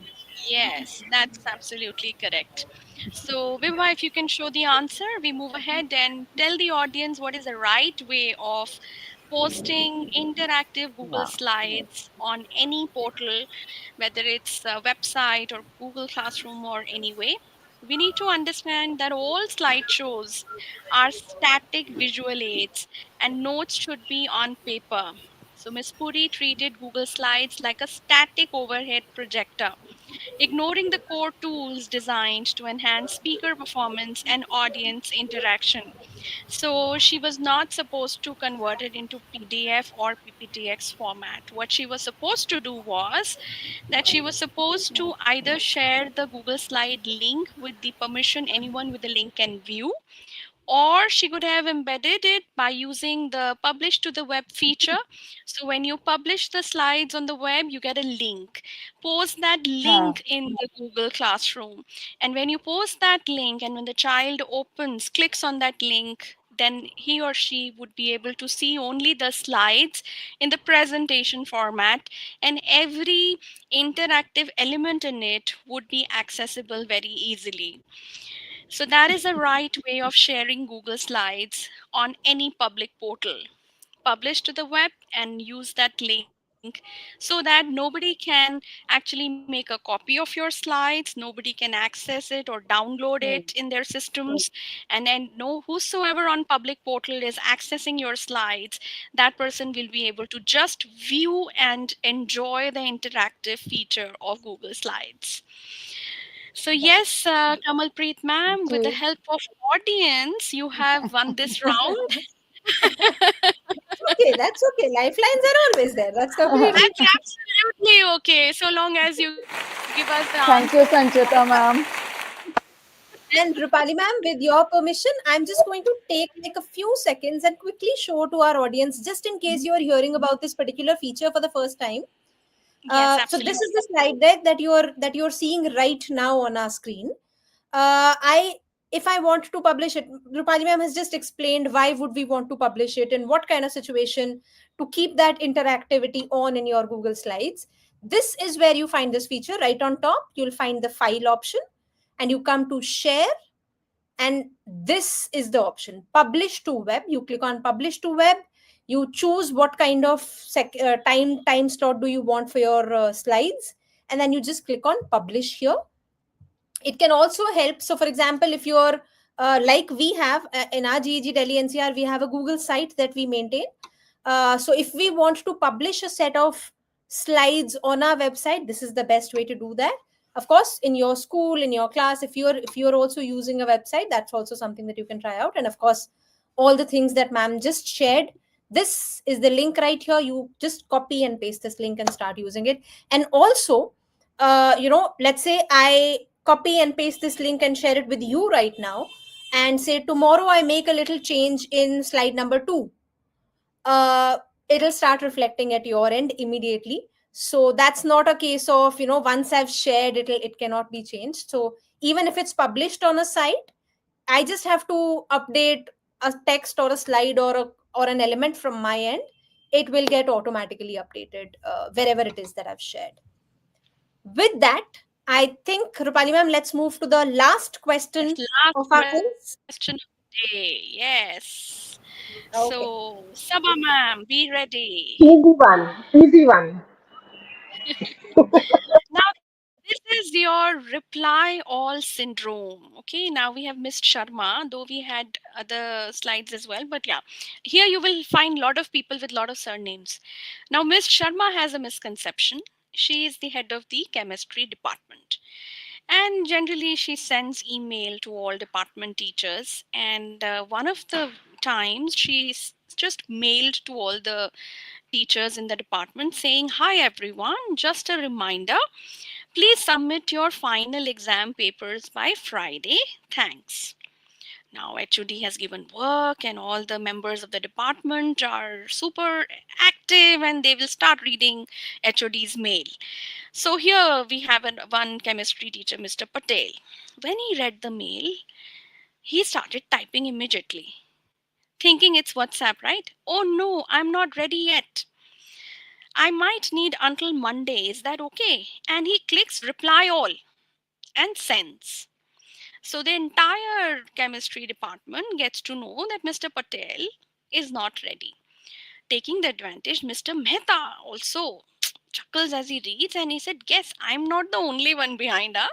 Yes, that's absolutely correct. So, Vibha, if you can show the answer, we move ahead and tell the audience what is the right way of posting interactive Google Yeah. Slides on any portal, whether it's a website or Google Classroom or any way. We need to understand that all slideshows are static visual aids and notes should be on paper. So, Ms. Puri treated Google Slides like a static overhead projector, ignoring the core tools designed to enhance speaker performance and audience interaction. So she was not supposed to convert it into PDF or PPTX format. What she was supposed to do was that she was supposed to either share the Google Slide link with the permission anyone with the link can view, or she could have embedded it by using the publish to the web feature. So when you publish the slides on the web, you get a link. Post that हाँ link in the Google Classroom. And when you post that link, and when the child opens, clicks on that link, then he or she would be able to see only the slides in the presentation format, and every interactive element in it would be accessible very easily. So that is a right way of sharing Google Slides on any public portal. Publish to the web and use that link so that nobody can actually make a copy of your slides, nobody can access it or download it Hmm. in their systems, and no whosoever on public portal is accessing your slides, that person will be able to just view and enjoy the interactive feature of Google Slides. So yes, Kamalpreet ma'am, with the ji help of audience, you have won this round. Okay, that's okay. Lifelines are always there. That's completely That's absolutely okay, so long as you give us the answer Thank you on Sanchita time. ma'am. And Rupali ma'am, with your permission, I'm just going to take like a few seconds and quickly show to our audience, just in case you're hearing about this particular feature for the first time. Yes, So this is absolutely. the slide deck that you're seeing right now on our screen. I If I want to publish it, Rupali ma'am has just explained why would we want to publish it and what kind of situation to keep that interactivity on in your Google Slides. This is where you find this feature right on top. You'll find the file option, and you come to share, and this is the option publish to web. You click on publish to web, you choose what kind of time slot do you want for your slides, and then you just click on publish here. It can also help. So for example, if you're like we have in our GEG Delhi NCR, we have a Google site that we maintain. So if we want to publish a set of slides on our website, this is the best way to do that. Of course, in your school, in your class, if you're also using a website, that's also something that you can try out. And of course, all the things that ma'am just shared, this is the link right here. You just copy and paste this link and start using it. And also, let's say I copy and paste this link and share it with you right now, and say tomorrow I make a little change in slide number 2. uh, it'll start reflecting at your end immediately. So that's not a case of, once I've shared it, it cannot be changed. So even if it's published on a site, I just have to update a text or a slide or an element from my end. It will get automatically updated wherever it is that I've shared. With that, I think, Rupali ma'am, let's move to the last question Yes, last of our question quiz. of the day. Yes. Okay. So, Sabha ma'am, be ready. Easy one. Easy one. Now, this is your reply all syndrome. Okay, now we have Miss Sharma, though we had other slides as well. But yeah, here you will find a lot of people with a lot of surnames. Now, Miss Sharma has a misconception. She is the head of the chemistry department. And generally, she sends email to all department teachers. And one of the times, just mailed to all the teachers in the department saying, "Hi everyone, just a reminder, please submit your final exam papers by Friday. Thanks." Now, HOD has given work, and all the members of the department are super active and they will start reading HOD's mail. So, here we have one chemistry teacher, Mr. Patel. When he read the mail, he started typing immediately, thinking it's WhatsApp, right? "Oh no, I'm not ready yet. I might need until Monday. Is that okay?" And he clicks reply all and sends. So the entire chemistry department gets to know that Mr. Patel is not ready. Taking the advantage, Mr. Mehta also chuckles as he reads and he said, "Guess I'm not the only one behind, huh?"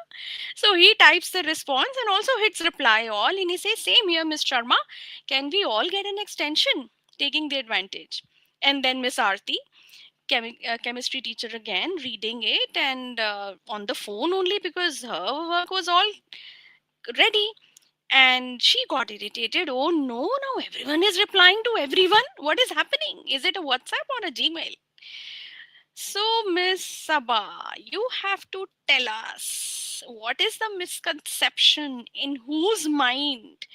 So he types the response and also hits reply all and he says, "Same here, Miss Sharma. Can we all get an extension?" Taking the advantage. And then Miss Arti, chemistry teacher again, reading it and on the phone only because her work was all ready. And she got irritated. "Oh no, now everyone is replying to everyone. What is happening? Is it a WhatsApp or a Gmail?" So, Miss Sabah, you have to tell us what is the misconception in whose mind?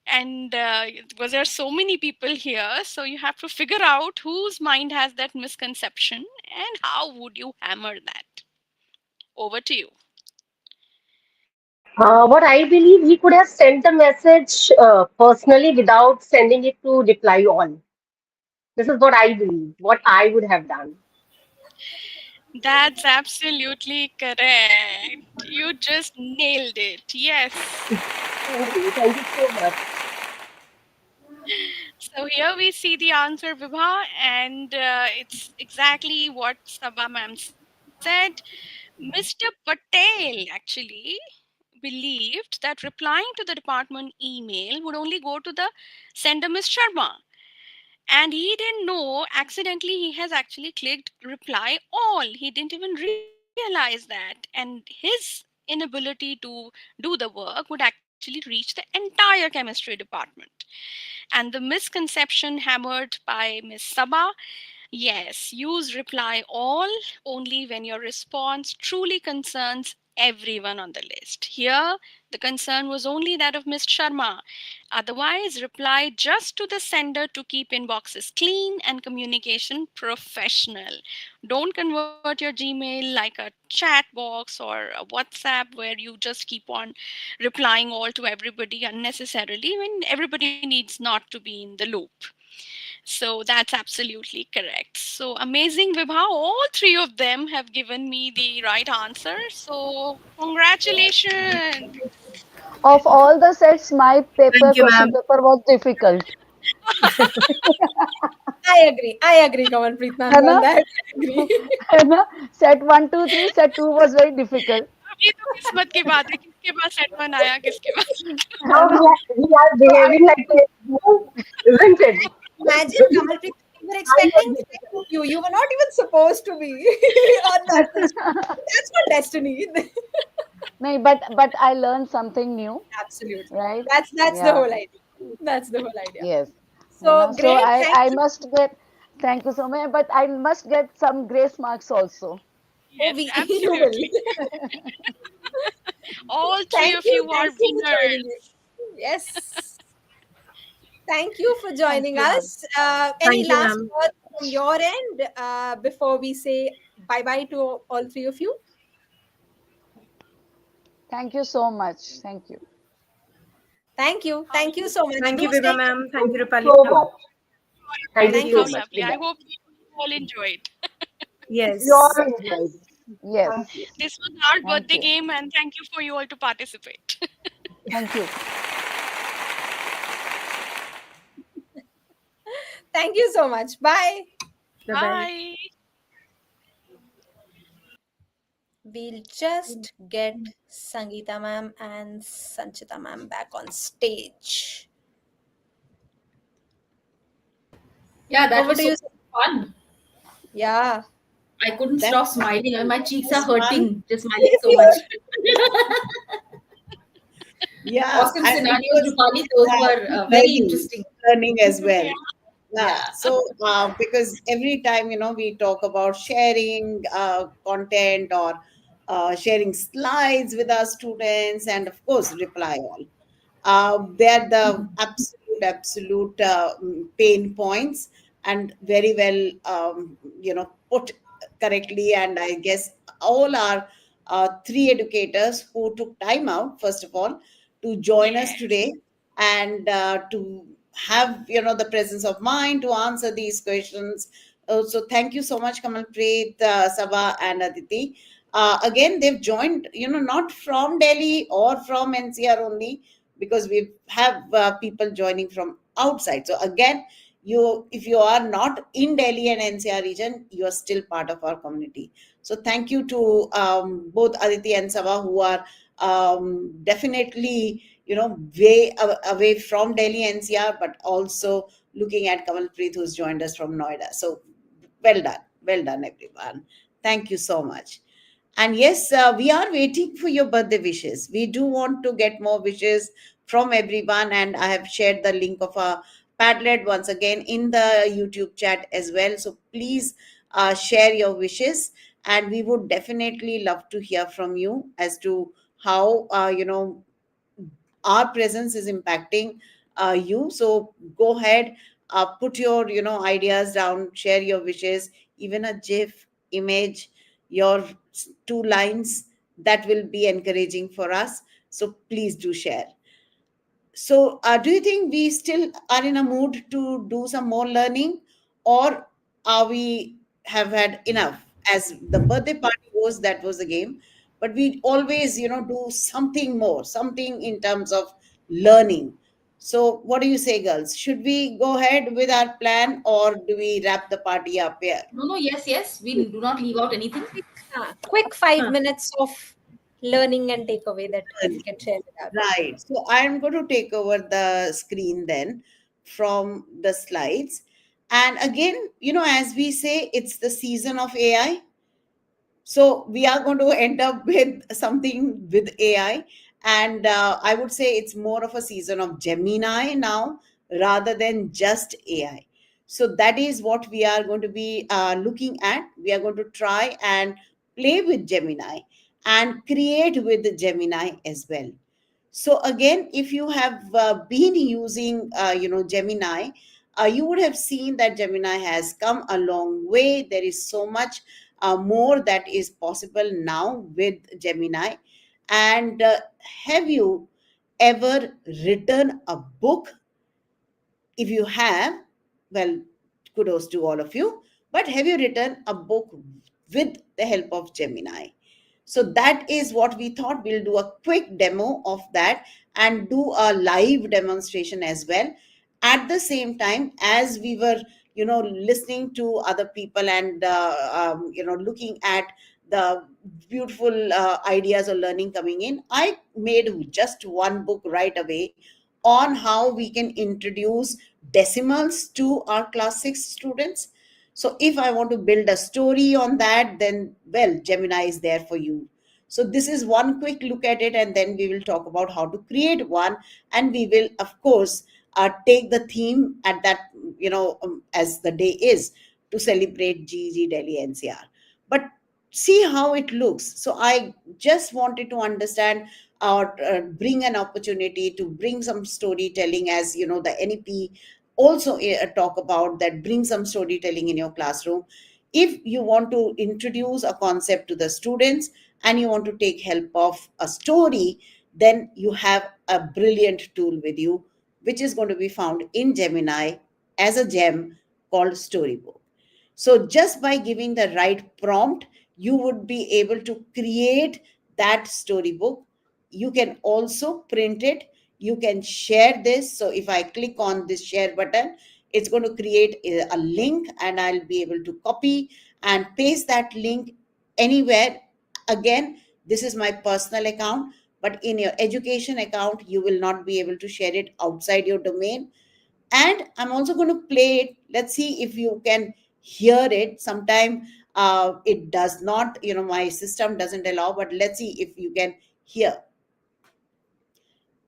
And because there are so many people here, so you have to figure out whose mind has that misconception and how would you hammer that. Over to you. What I believe, he could have sent the message personally without sending it to reply all. This is what I believe, what I would have done. That's absolutely correct. You just nailed it. Yes. Thank you. Thank you so much. So here we see the answer, Vibha, and it's exactly what Sabha ma'am said. Mr. Patel actually believed that replying to the department email would only go to the sender, Miss Sharma. And he didn't know accidentally he has actually clicked reply all. He didn't even realize that. And his inability to do the work would actually reach the entire chemistry department. And the misconception hammered by Miss Sabah: yes, use reply all only when your response truly concerns everyone on the list. Here, the concern was only that of Ms. Sharma. Otherwise, reply just to the sender to keep inboxes clean and communication professional. Don't convert your Gmail like a chat box or a WhatsApp where you just keep on replying all to everybody unnecessarily when everybody needs not to be in the loop. So that's absolutely correct. So amazing, Vibha. All three of them have given me the right answer. So congratulations. Of all the sets, my paper, Thank you, question ma'am. paper was difficult. I agree, Kamalpreet ma'am, है ना? on that. I agree. है ना? Set 1, 2, 3, set 2 was very difficult. अब ये तो किस्मत की बात है किसके पास सेट वन आया किसके पास है Now ना? we are So I behaving like a fool, isn't it? imagine, Kamalpreet, you were I was expecting difficult. you. You were not even supposed to be on that list. That's not destiny. No, but I learned something new, Absolutely. right? That's the Yeah, whole idea. That's the whole idea. yes. You know, So so great. I Thank I you. must get, thank you so much, but I must get some grace marks also. Oh, Yes, you will. absolutely. All three Thank of you. you are Thank you for joining me. winners. Yes. Thank you for Thank joining you, ma'am. us. Any Thank you, last ma'am. words from your end before we say bye bye to all three of you? Thank you so much. Thank you. Thank you so much. Thank Do you, Vibha stay ma'am. Thank Thank you, you Rupali so ma'am. much. Thank you Inviting. thank so you How so much, lovely. I Vibha. hope you all enjoyed. You all Yes. enjoyed. Thank Yes. you. This was our Thank birthday you. game, and thank you for you all to participate. Thank you. thank you so much. Bye. Bye bye. Bye. We'll just get Sangeeta ma'am and Sanchita ma'am back on stage. Yeah, that Over was to so you. fun. Yeah. I couldn't That stop smiling. And my cheeks are was fun. hurting just smiling so much. Yeah, Awesome and it scenarios, was Rupali. Those were very learning, interesting. learning as well. Yeah. Yeah, Yeah. so because every time we talk about sharing content or sharing slides with our students, and of course reply all. They're the absolute pain points, and very well put correctly. And I guess all our three educators who took time out, first of all, to join us Yes. today, and to have the presence of mind to answer these questions. So thank you so much, Kamalpreet, Sabha, and Aditi. Again, they've joined, not from Delhi or from NCR only, because we have people joining from outside. So again, if you are not in Delhi and NCR region, you are still part of our community. So thank you to both Aditi and Sabha, who are definitely way away from Delhi NCR, but also looking at Kamalpreet, who's joined us from Noida. So well done, everyone. Thank you so much. And yes, we are waiting for your birthday wishes. We do want to get more wishes from everyone, and I have shared the link of our Padlet once again in the YouTube chat as well. So please share your wishes, and we would definitely love to hear from you as to how our presence is impacting you. So go ahead, put your ideas down, share your wishes, even a gif image, your two lines, that will be encouraging for us. So please do share. So, do you think we still are in a mood to do some more learning, or are we have had enough? As the birthday party was, that was the game, but we always, do something more, something in terms of learning. So, what do you say, girls? Should we go ahead with our plan, or do we wrap the party up here? No, no, yes, yes. We do not leave out anything. Quick 5 minutes of learning and takeaway that we can share with our people. Right. So I'm going to take over the screen then from the slides. And again, as we say, it's the season of AI. So we are going to end up with something with AI. And I would say it's more of a season of Gemini now rather than just AI. So that is what we are going to be looking at. We are going to try and play with Gemini and create with Gemini as well. So again, if you have been using Gemini, you would have seen that Gemini has come a long way. There is so much more that is possible now with Gemini. And have you ever written a book? If you have, well, kudos to all of you. But have you written a book with the help of Gemini? So that is what we thought. We'll do a quick demo of that and do a live demonstration as well. At the same time, as we were, listening to other people and, looking at the beautiful ideas of learning coming in, I made just one book right away on how we can introduce decimals to our class 6 students. So if I want to build a story on that, then well, Gemini is there for you. So this is one quick look at it, and then we will talk about how to create one, and we will, of course, take the theme at that, as the day is to celebrate GG Delhi NCR. But see how it looks. So I just wanted to understand or bring an opportunity to bring some storytelling, as the NEP also talk about that, bring some storytelling in your classroom. If you want to introduce a concept to the students and you want to take help of a story, then you have a brilliant tool with you, which is going to be found in Gemini as a gem called Storybook. So, just by giving the right prompt, you would be able to create that storybook. You can also print it, you can share this. So, if I click on this share button, it's going to create a link, and I'll be able to copy and paste that link anywhere. Again, this is my personal account, but in your education account, you will not be able to share it outside your domain. And I'm also going to play it. Let's see if you can hear it. Sometime it does not, my system doesn't allow, but let's see if you can hear.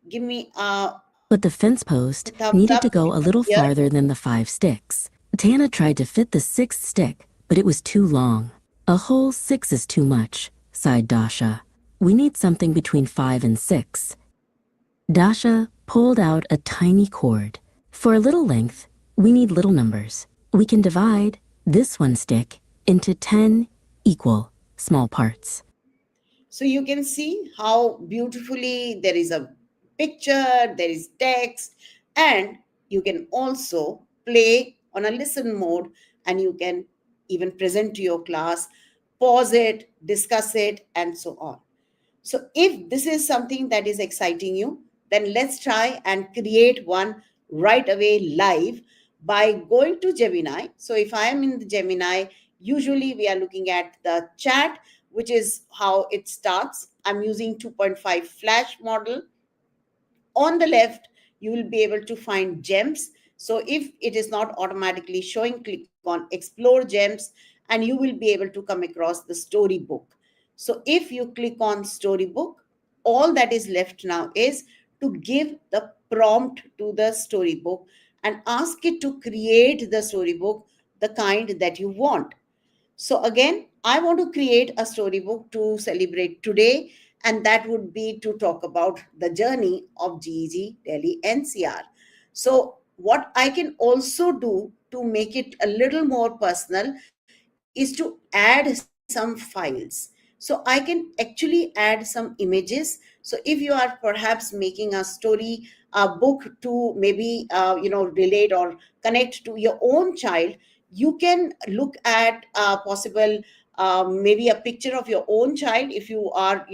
Give me a But the fence post thumbs needed up to if you go a can little hear. farther than the 5 sticks. Tana tried to fit the 6th stick, but it was too long. A whole 6 is too much, sighed Dasha. We need something between 5 and 6. Dasha pulled out a tiny cord. For a little length, we need little numbers. We can divide this one stick into 10 equal small parts. So you can see how beautifully there is a picture, there is text, and you can also play on a listen mode, and you can even present to your class, pause it, discuss it, and so on. So, if this is something that is exciting you, then let's try and create one right away live by going to Gemini. So, if I am in the Gemini, usually we are looking at the chat, which is how it starts. I'm using 2.5 flash model. On the left, you will be able to find gems. So if it is not automatically showing, click on explore gems, and you will be able to come across the storybook. So if you click on storybook, all that is left now is to give the prompt to the storybook and ask it to create the storybook the kind that you want. So again, I want to create a storybook to celebrate today, and that would be to talk about the journey of GEG Delhi NCR. So what I can also do to make it a little more personal is to add some files. So I can actually add some images. So if you are perhaps making a story, a book to maybe relate or connect to your own child, you can look at possible maybe a picture of your own child if you are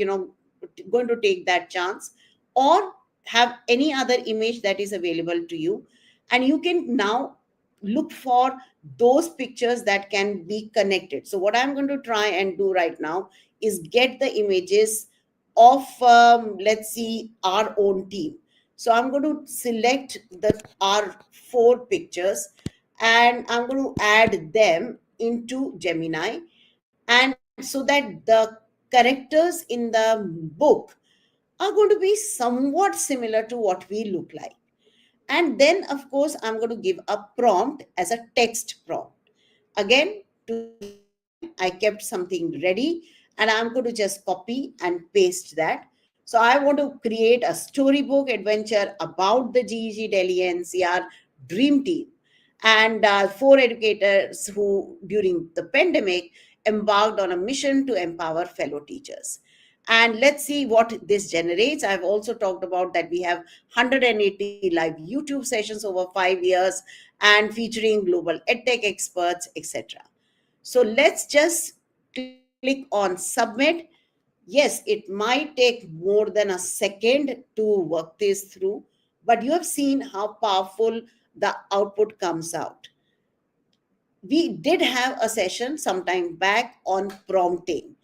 going to take that chance, or have any other image that is available to you, and you can now look for those pictures that can be connected. So what I'm going to try and do right now is get the images of let's see, our own team. So I'm going to select the our four pictures, and I'm going to add them into Gemini, and so that the characters in the book are going to be somewhat similar to what we look like. And then, of course, I'm going to give a prompt as a text prompt. Again, to save time, I kept something ready, and I'm going to just copy and paste that. So I want to create a storybook adventure about the GEG Delhi NCR Dream Team, and four educators who, during the pandemic, embarked on a mission to empower fellow teachers. And let's see what this generates. I've also talked about that we have 180 live YouTube sessions over 5 years and featuring global edtech experts, etc. So let's just click on submit. Yes, it might take more than a second to work this through, but you have seen how powerful the output comes out. We did have a session sometime back on prompting.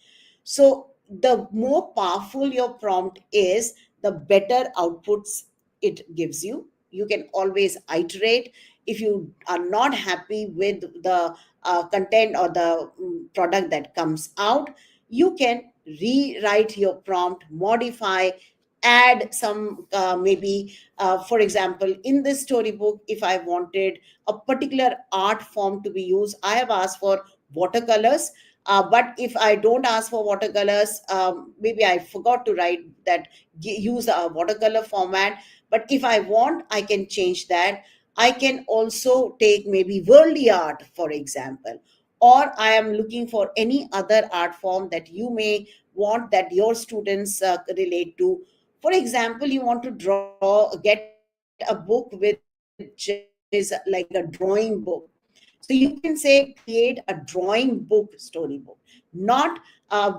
So the more powerful your prompt is, the better outputs it gives you. You can always iterate. If you are not happy with the content or the product that comes out, you can rewrite your prompt, modify, add some maybe for example, in this storybook, if I wanted a particular art form to be used, I have asked for watercolors. But if I don't ask for watercolors, maybe I forgot to write that, use a watercolor format. But if I want, I can change that. I can also take maybe worldly art, for example, or I am looking for any other art form that you may want that your students relate to. For example, you want to get a book with gem, which is like a drawing book. So you can say create a drawing book storybook, not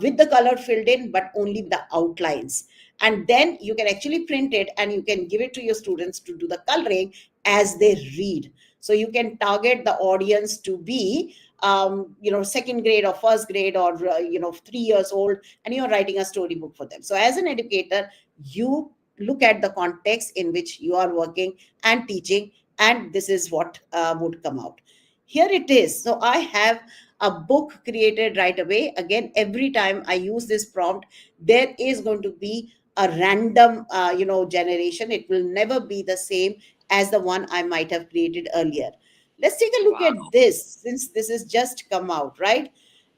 with the color filled in, but only with the outlines. And then you can actually print it and you can give it to your students to do the coloring as they read. So you can target the audience to be second grade or first grade, or 3 years old, and you're writing a storybook for them. So as an educator, you look at the context in which you are working and teaching, and this is what would come out. Here it is. So I have a book created right away. Again, every time I use this prompt, there is going to be a random generation. It will never be the same as the one I might have created earlier. Let's take a look at Wow. this, since this has just come out, right?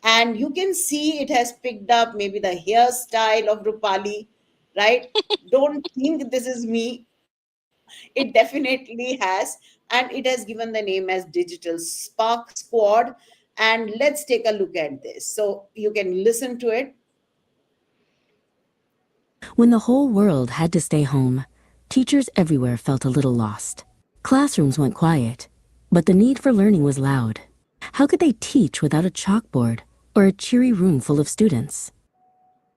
And you can see it has picked up maybe the hairstyle of Rupali, right? Don't think this is me. It definitely has. And it has given the name as Digital Spark Squad. And let's take a look at this. So you can listen to it. When the whole world had to stay home, teachers everywhere felt a little lost. Classrooms went quiet, but the need for learning was loud. How could they teach without a chalkboard or a cheery room full of students?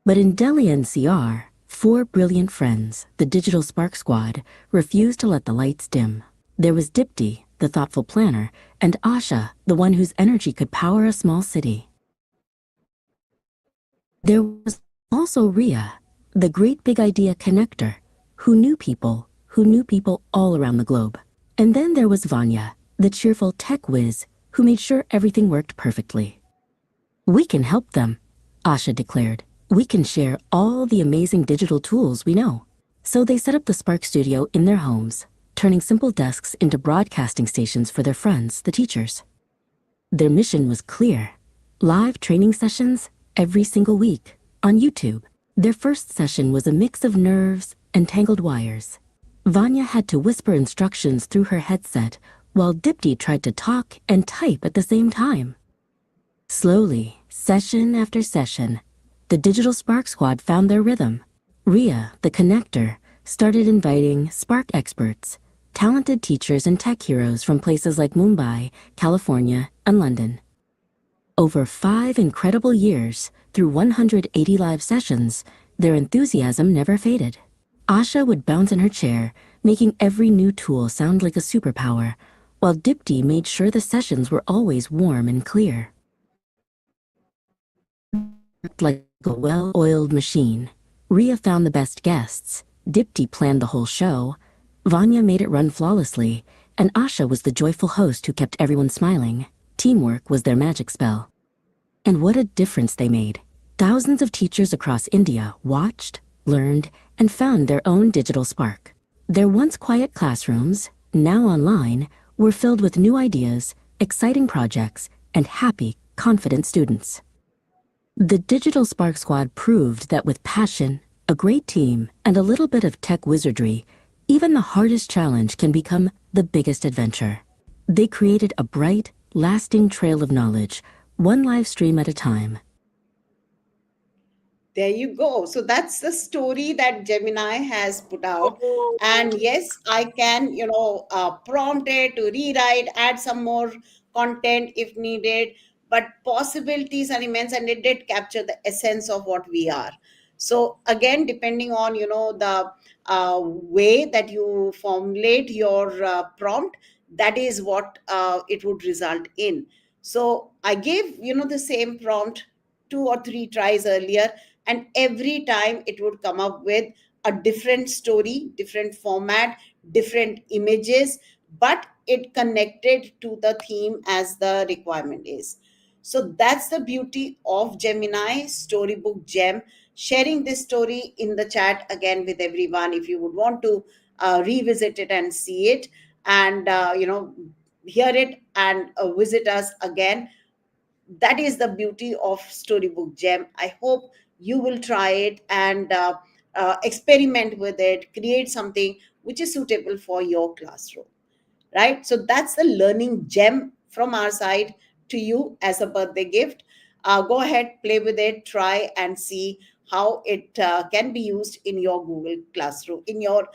But in Delhi NCR, four brilliant friends, the Digital Spark Squad, refused to let the lights dim. There was Dipti, the thoughtful planner, and Asha, the one whose energy could power a small city. There was also Ria, the great big idea connector, who knew people all around the globe. And then there was Vanya, the cheerful tech whiz, who made sure everything worked perfectly. We can help them, Asha declared. We can share all the amazing digital tools we know. So they set up the Spark Studio in their homes, turning simple desks into broadcasting stations for their friends, the teachers. Their mission was clear: live training sessions every single week on YouTube. Their first session was a mix of nerves and tangled wires. Vanya had to whisper instructions through her headset while Dipti tried to talk and type at the same time. Slowly, session after session, the Digital Spark Squad found their rhythm. Ria, the connector, started inviting Spark experts, talented teachers and tech heroes from places like Mumbai, California, and London. Over 5 incredible years, through 180 live sessions, their enthusiasm never faded. Asha would bounce in her chair, making every new tool sound like a superpower, while Dipti made sure the sessions were always warm and clear. Like a well-oiled machine, Ria found the best guests, Dipti planned the whole show, Vanya made it run flawlessly, and Asha was the joyful host who kept everyone smiling. Teamwork was their magic spell. And what a difference they made. Thousands of teachers across India watched, learned, and found their own digital spark. Their once quiet classrooms, now online, were filled with new ideas, exciting projects, and happy, confident students. The Digital Spark Squad proved that with passion, a great team, and a little bit of tech wizardry, even the hardest challenge can become the biggest adventure. They created a bright, lasting trail of knowledge, one live stream at a time. There you go. So that's the story that Gemini has put out. And yes, I can, prompt it to rewrite, add some more content if needed. But possibilities are immense, and it did capture the essence of what we are. So again, depending on, the way that you formulate your prompt, that is what it would result in. So I gave, the same prompt 2 or 3 tries earlier, and every time it would come up with a different story, different format, different images, but it connected to the theme as the requirement is. So that's the beauty of Gemini Storybook Gem. Sharing this story in the chat again with everyone if you would want to revisit it and see it, and hear it and visit us again. That is the beauty of Storybook Gem. I hope you will try it and experiment with it, create something which is suitable for your classroom, right? So that's the learning gem from our side to you as a birthday gift. Go ahead, play with it, try and see how it can be used in your Google Classroom, in your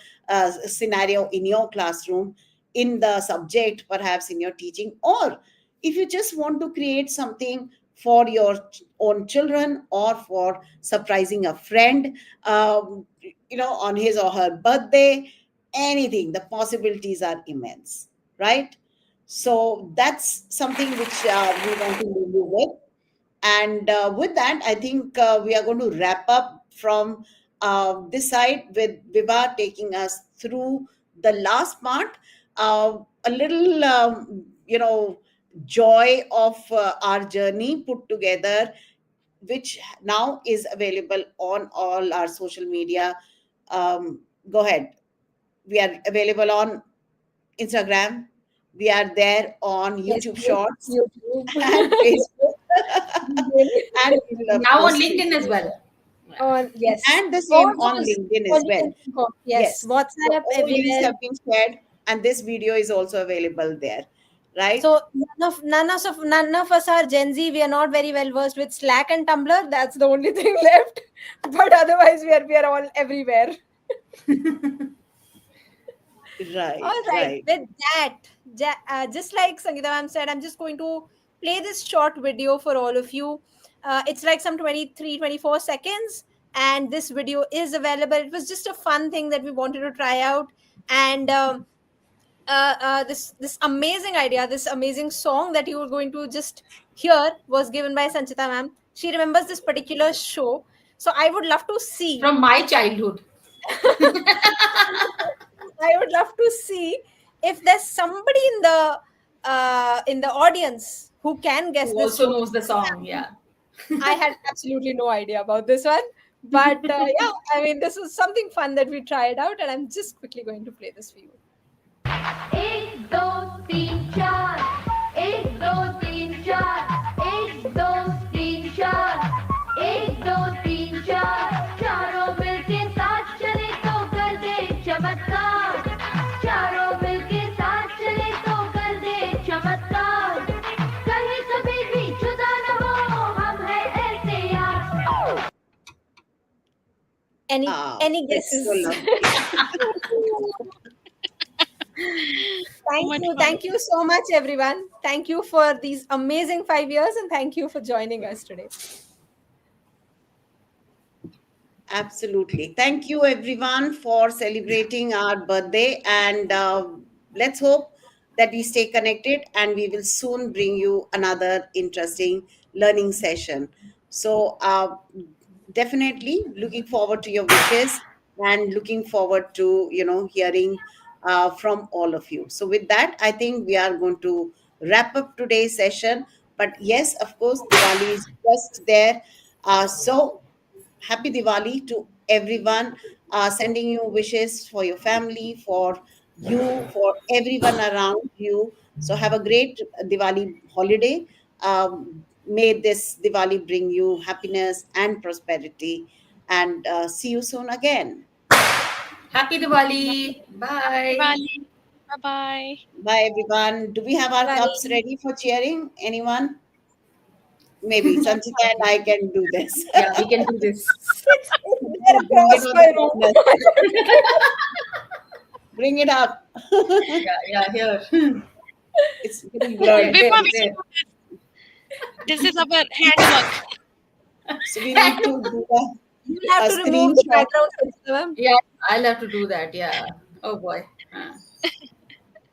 scenario, in your classroom, in the subject, perhaps in your teaching, or if you just want to create something for your own children or for surprising a friend, on his or her birthday, anything, the possibilities are immense, right? So that's something which we want to leave you with. And with that, I think we are going to wrap up from this side with Viva taking us through the last part. A little, joy of our journey put together, which now is available on all our social media. Go ahead. We are available on Instagram. We are there on YouTube Facebook, Shorts and YouTube. Facebook. And we will, of Now on course, LinkedIn as Facebook. well. On, yes, And the all same on those, LinkedIn all as you well. can think of. Yes, Yes. So WhatsApp all links everywhere. have been shared, and this video is also available there, right? So none of us are Gen Z. We are not very well versed with Slack and Tumblr. That's the only thing left. But otherwise, we are all everywhere. Right, All right. right. With that, just like Sangeeta ma'am said, I'm just going to play this short video for all of you. It's like some 23, 24 seconds. And this video is available. It was just a fun thing that we wanted to try out. And this amazing idea, this amazing song that you were going to just hear was given by Sanchita ma'am. She remembers this particular show. So I would love to see From my childhood. I would love to see if there's somebody in the audience who can guess Who this also show. knows the song. Yeah. I had absolutely no idea about this one, but yeah, I mean, this was something fun that we tried out, and I'm just quickly going to play this for you. एक दो तीन चार एक दो तीन चार एक दो तीन चार एक दो तीन चार चारों मिलके साथ चले तो कर दे चमत्कार चारों मिलके साथ चले तो कर दे चमत्कार कहीं कभी भी जुदा न हो हम हैं ऐसे यार Any It's so guesses? lovely. So much fun. Thank you so much, everyone. Thank you for these amazing 5 years, and thank you for joining us today. Absolutely. Thank you, everyone, for celebrating our birthday. And let's hope that we stay connected and we will soon bring you another interesting learning session. So, definitely looking forward to your wishes and looking forward to, hearing from all of you. So, with that, I think we are going to wrap up today's session. But yes, of course, Diwali is just there. So, happy Diwali to everyone. Sending you wishes for your family, for you, for everyone around you. So have a great Diwali holiday. May this Diwali bring you happiness and prosperity. And see you soon again. Happy Diwali. Happy Bye. Diwali. Bye bye. Bye, everyone. Do we have our cups Bye. ready for cheering? Anyone? Maybe Sanchita and I can do this. Yeah, we can do this. It's there Bring it across on my the room. corner. Bring it up. Yeah, here. It's getting blurred. There, Before we there. do this is our handwork. So we need to do You'll have a to remove the screenshot. background, Sanchita ma'am. Yeah, I'll have to do that. Yeah. Oh boy.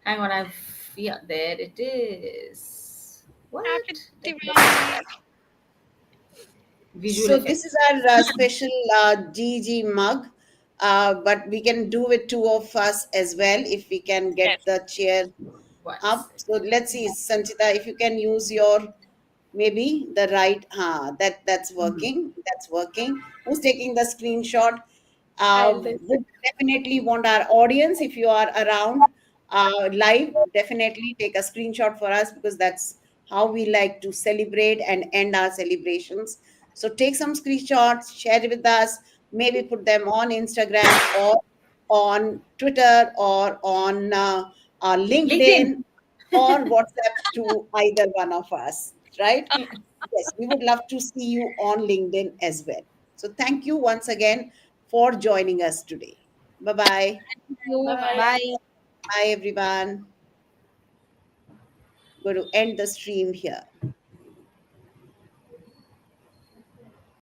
Hang on, yeah, there it is. What? Happy Let me Diwali. visual So this is effects. our special GG mug, but we can do with two of us as well if we can get Yes. the chair One up. second. So let's see, Sanchita, if you can use your maybe the right. That's Mhm. working. That's working. Who's taking the screenshot? I'll take We definitely want our audience, if you are around live, definitely take a screenshot for us because that's how we like to celebrate and end our celebrations. So take some screenshots, share it with us, maybe put them on Instagram or on Twitter or on LinkedIn. LinkedIn or WhatsApp to either one of us, right? Yes, we would love to see you on LinkedIn as well. So thank you once again for joining us today. Bye bye. Thank you. Bye. Bye. Bye, everyone. Going to end the stream here.